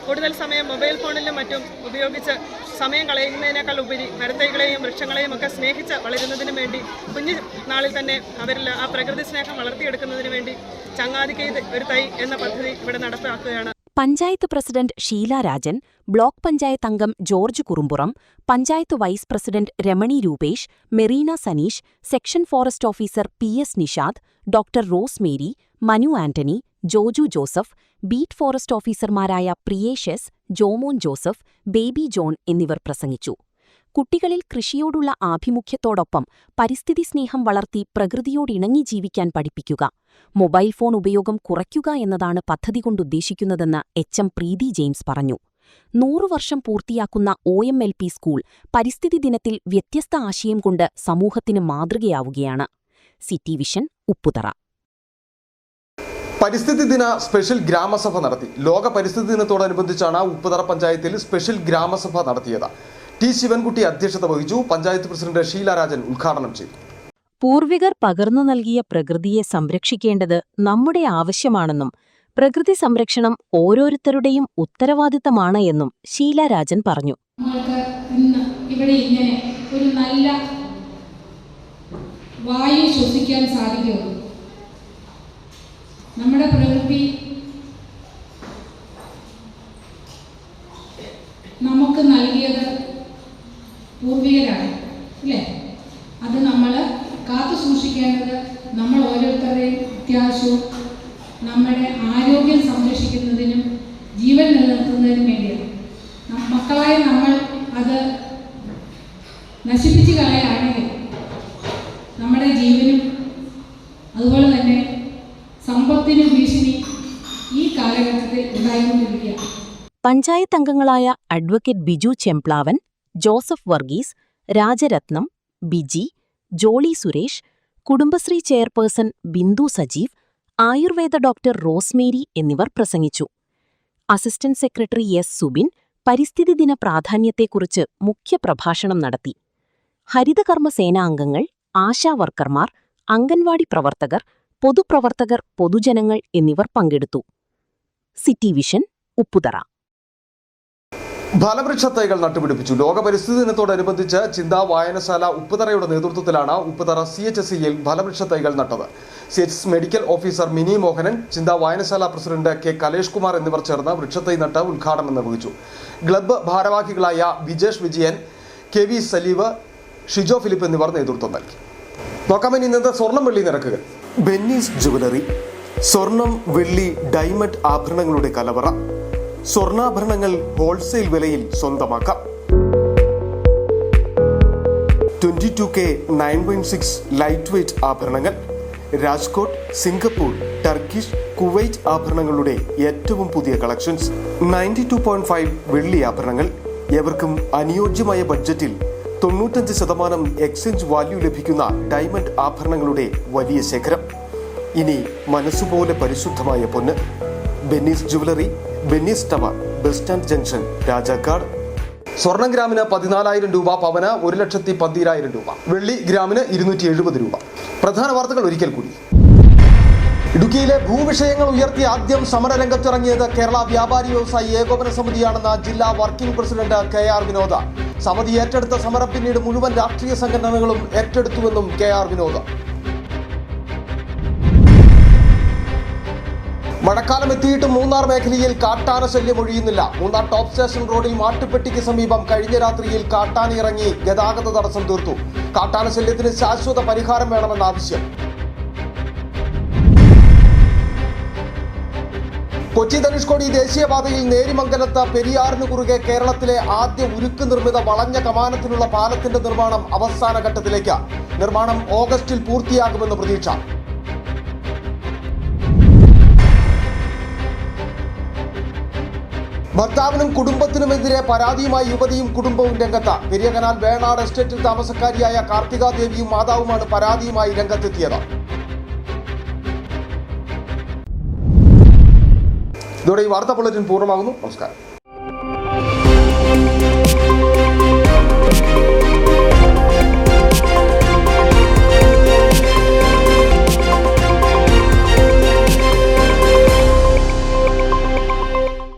കൂടുതൽ സമയം മൊബൈൽ ഫോണിലും മറ്റും ഉപയോഗിച്ച് സമയം കളയുന്നതിനേക്കാൾ ഉപരി മരത്തൈകളെയും വൃക്ഷങ്ങളെയും ഒക്കെ സ്നേഹിച്ച് വളരുന്നതിന് വേണ്ടി കുഞ്ഞു നാളിൽ തന്നെ അവരിൽ ആ പ്രകൃതി സ്നേഹം വളർത്തിയെടുക്കുന്നതിന് വേണ്ടി ചങ്ങാതിക്ക് ഒരു തൈ എന്ന പദ്ധതി ഇവിടെ നടപ്പാക്കുകയാണ്. പഞ്ചായത്ത് പ്രസിഡന്റ് ഷീല രാജൻ, ബ്ലോക്ക് പഞ്ചായത്ത് അംഗം George Kurumpuram, panchayat vice president Ramani Rupesh, Merina Saneesh, section forest officer PS Nishad, doctor Rose Mary, Manu Antony, Joju Joseph, beat forest ഓഫീസർമാരായ Priyesh S, Jomon Joseph, Baby John എന്നിവർ പ്രസംഗിച്ചു. കുട്ടികളിൽ കൃഷിയോടുള്ള ആഭിമുഖ്യത്തോടൊപ്പം പരിസ്ഥിതി സ്നേഹം വളർത്തി പ്രകൃതിയോടിണങ്ങി ജീവിക്കാൻ പഠിപ്പിക്കുക, മൊബൈൽ ഫോൺ ഉപയോഗം കുറയ്ക്കുക എന്നതാണ് പദ്ധതി കൊണ്ടുദ്ദേശിക്കുന്നതെന്ന് എച്ച്.എം. പ്രീതി ജെയിംസ് പറഞ്ഞു. 100 വർഷം പൂർത്തിയാക്കുന്ന OMLP സ്കൂൾ പരിസ്ഥിതി ദിനത്തിൽ വ്യത്യസ്ത ആശയം കൊണ്ട് സമൂഹത്തിന് മാതൃകയാവുകയാണ്. City vision, Upputhara. പരിസ്ഥിതി ദിന സ്പെഷ്യൽ ഗ്രാമസഭ നടത്തി. ലോക പരിസ്ഥിതി ദിനത്തോടനുബന്ധിച്ചാണ് ഉപ്പുതറ പഞ്ചായത്തിൽ സ്പെഷ്യൽ ഗ്രാമസഭ നടത്തിയത്. ടി. ശിവൻകുട്ടി അധ്യക്ഷത വഹിച്ചു. പഞ്ചായത്ത് പ്രസിഡന്റ് ഷീല രാജൻ ഉദ്ഘാടനം ചെയ്തു. പൂർവികർ പകർന്നു നൽകിയ പ്രകൃതിയെ സംരക്ഷിക്കേണ്ടത് നമ്മുടെ ആവശ്യമാണെന്നും പ്രകൃതി സംരക്ഷണം ഓരോരുത്തരുടെയും ഉത്തരവാദിത്തമാണ് എന്നും ഷീല രാജൻ പറഞ്ഞു. നമ്മൾക്ക് ഇന്ന് ഇവിടെ ഇങ്ങനെ ഒരു നല്ല വായു ശ്വസിക്കാൻ സാധിക്കുമോ? നമ്മുടെ പ്രകൃതി നമുക്ക് നൽകിയത് പൂർവികരാണ്, അല്ലേ? അത് നമ്മൾ കാത്തു സൂക്ഷിക്കേണ്ടത് നമ്മൾ ഓരോരുത്തരുടെയും അത്യാവശ്യവും നമ്മുടെ ആരോഗ്യം സംരക്ഷിക്കുന്നതിനും ജീവൻ നിലനിർത്തുന്നതിനും വേണ്ടിയാണ്. മക്കളായ നമ്മൾ അത് നശിപ്പിച്ച് കളയുകയാണെങ്കിൽ നമ്മുടെ ജീവനും അതുപോലെ തന്നെ സമ്പത്തിനും ഭീഷണി ഈ കാലഘട്ടത്തിൽ ഉണ്ടായിക്കൊണ്ടിരിക്കുക. പഞ്ചായത്ത് അംഗങ്ങളായ advocate Biju Chemplavan, Joseph Varghese, Rajarathnam, Biji, Jolly Suresh, Kudumbashree chairperson Bindu Sajeev, Ayurveda doctor Rosemary എന്നിവർ പ്രസംഗിച്ചു. Assistant secretary S. സുബിൻ പരിസ്ഥിതി ദിന പ്രാധാന്യത്തെക്കുറിച്ച് മുഖ്യപ്രഭാഷണം നടത്തി. ഹരിതകർമ്മ സേനാംഗങ്ങൾ, ആശാവർക്കർമാർ, അംഗൻവാടി പ്രവർത്തകർ, പൊതുപ്രവർത്തകർ, പൊതുജനങ്ങൾ എന്നിവർ പങ്കെടുത്തു. City vision, Upputhara. ഫലവൃക്ഷ തൈകൾ നട്ടുപിടിപ്പിച്ചു. ലോക പരിസ്ഥിതി ദിനത്തോടനുബന്ധിച്ച് ചിന്താ വായനശാല ഉപ്പുതറയുടെ നേതൃത്വത്തിലാണ് ഉപ്പുതറ CHSEയിൽ ഫലവൃക്ഷ തൈകൾ നട്ടത്. CHS medical officer mini Mohanan, ചിന്താ വായനശാല പ്രസിഡന്റ് കെ. കലേഷ് കുമാർ എന്നിവർ ചേർന്ന് വൃക്ഷത്തൈ നട്ട് ഉദ്ഘാടനം നിർവഹിച്ചു. ക്ലബ്ബ് ഭാരവാഹികളായ വിജേഷ് വിജയൻ, KV സലീവ്, ഷിജോ ഫിലിപ്പ് എന്നിവർ നേതൃത്വം നൽകി. നോക്കാമെന്ന് ഇന്നത്തെ സ്വർണം വെള്ളി നിരക്കുകൾ. ബെന്നീസ് ജുവലറി, സ്വർണം, വെള്ളി, ഡയമണ്ട് ആഭരണങ്ങളുടെ കലവറ. സ്വർണ്ണാഭരണങ്ങൾ ഹോൾസെയിൽ വിലയിൽ സ്വന്തമാക്കാം. 22K 9.6 ലൈറ്റ് വെയ്റ്റ് ആഭരണങ്ങൾ. രാജ്കോട്ട്, സിംഗപ്പൂർ, ടർക്കിഷ്, കുവൈറ്റ് ആഭരണങ്ങളുടെ ഏറ്റവും പുതിയ കളക്ഷൻസ്. 92.5 വെള്ളി ആഭരണങ്ങൾ. ഏവർക്കും അനുയോജ്യമായ ബഡ്ജറ്റിൽ 95% എക്സ്ചേഞ്ച് വാല്യൂ ലഭിക്കുന്ന ഡയമണ്ട് ആഭരണങ്ങളുടെ വലിയ ശേഖരം. ഇനി മനസ്സുപോലെ പരിശുദ്ധമായ പൊന്ന്. Benny's jewellery, Benny's tower, bus stand junction, Rajakkad. സ്വർണം ഗ്രാമിന് 14,000 രൂപ, പവന് 1,12,000 രൂപ, വെള്ളി ഗ്രാമിന് 270 രൂപ. പ്രധാന വാർത്തകൾ ഒരിക്കൽ കൂടി. ഇടുക്കിയിലെ ഭൂവിഷയങ്ങൾ ഉയർത്തി ആദ്യം സമരരംഗത്തിറങ്ങിയത് കേരള വ്യാപാരി വ്യവസായി ഏകോപന സമിതിയാണെന്ന് ജില്ലാ വർക്കിംഗ് പ്രസിഡന്റ് KR വിനോദ്. സമിതി ഏറ്റെടുത്ത സമരം പിന്നീട് മുഴുവൻ രാഷ്ട്രീയ സംഘടനകളും ഏറ്റെടുത്തുവെന്നും KR വിനോദ്. മഴക്കാലം എത്തിയിട്ടും മൂന്നാർ മേഖലയിൽ കാട്ടാന ശല്യം ഒഴിയുന്നില്ല. മൂന്നാർ ടോപ്പ് സ്റ്റേഷൻ റോഡിൽ മാട്ടുപ്പെട്ടിക്ക് സമീപം കഴിഞ്ഞ രാത്രിയിൽ കാട്ടാന ഇറങ്ങി ഗതാഗത തടസ്സം തീർത്തു. കാട്ടാന ശല്യത്തിന് ശാശ്വത പരിഹാരം വേണമെന്ന ആവശ്യം. കൊച്ചി ധനുഷ്കോടി ദേശീയപാതയിൽ നേരിമംഗലത്ത് പെരിയാറിന് കുറുകെ കേരളത്തിലെ ആദ്യ ഉരുക്ക് നിർമ്മിത വളഞ്ഞ കമാനത്തിലുള്ള പാലത്തിന്റെ നിർമ്മാണം അവസാന ഘട്ടത്തിലേക്ക്. നിർമ്മാണം ഓഗസ്റ്റിൽ പൂർത്തിയാകുമെന്ന് പ്രതീക്ഷ. ഭർത്താവിനും കുടുംബത്തിനുമെതിരെ പരാതിയുമായി യുവതിയും കുടുംബവും രംഗത്ത്. പെരിയ കനാൽ വേണാട് എസ്റ്റേറ്റിൽ താമസക്കാരിയായ കാർത്തിക ദേവിയും മാതാവുമാണ് പരാതിയുമായി രംഗത്തെത്തിയത്. ഇതോടെ ഈ വാർത്താ ബുള്ളറ്റിൻ പൂർണ്ണമാകുന്നു. നമസ്കാരം.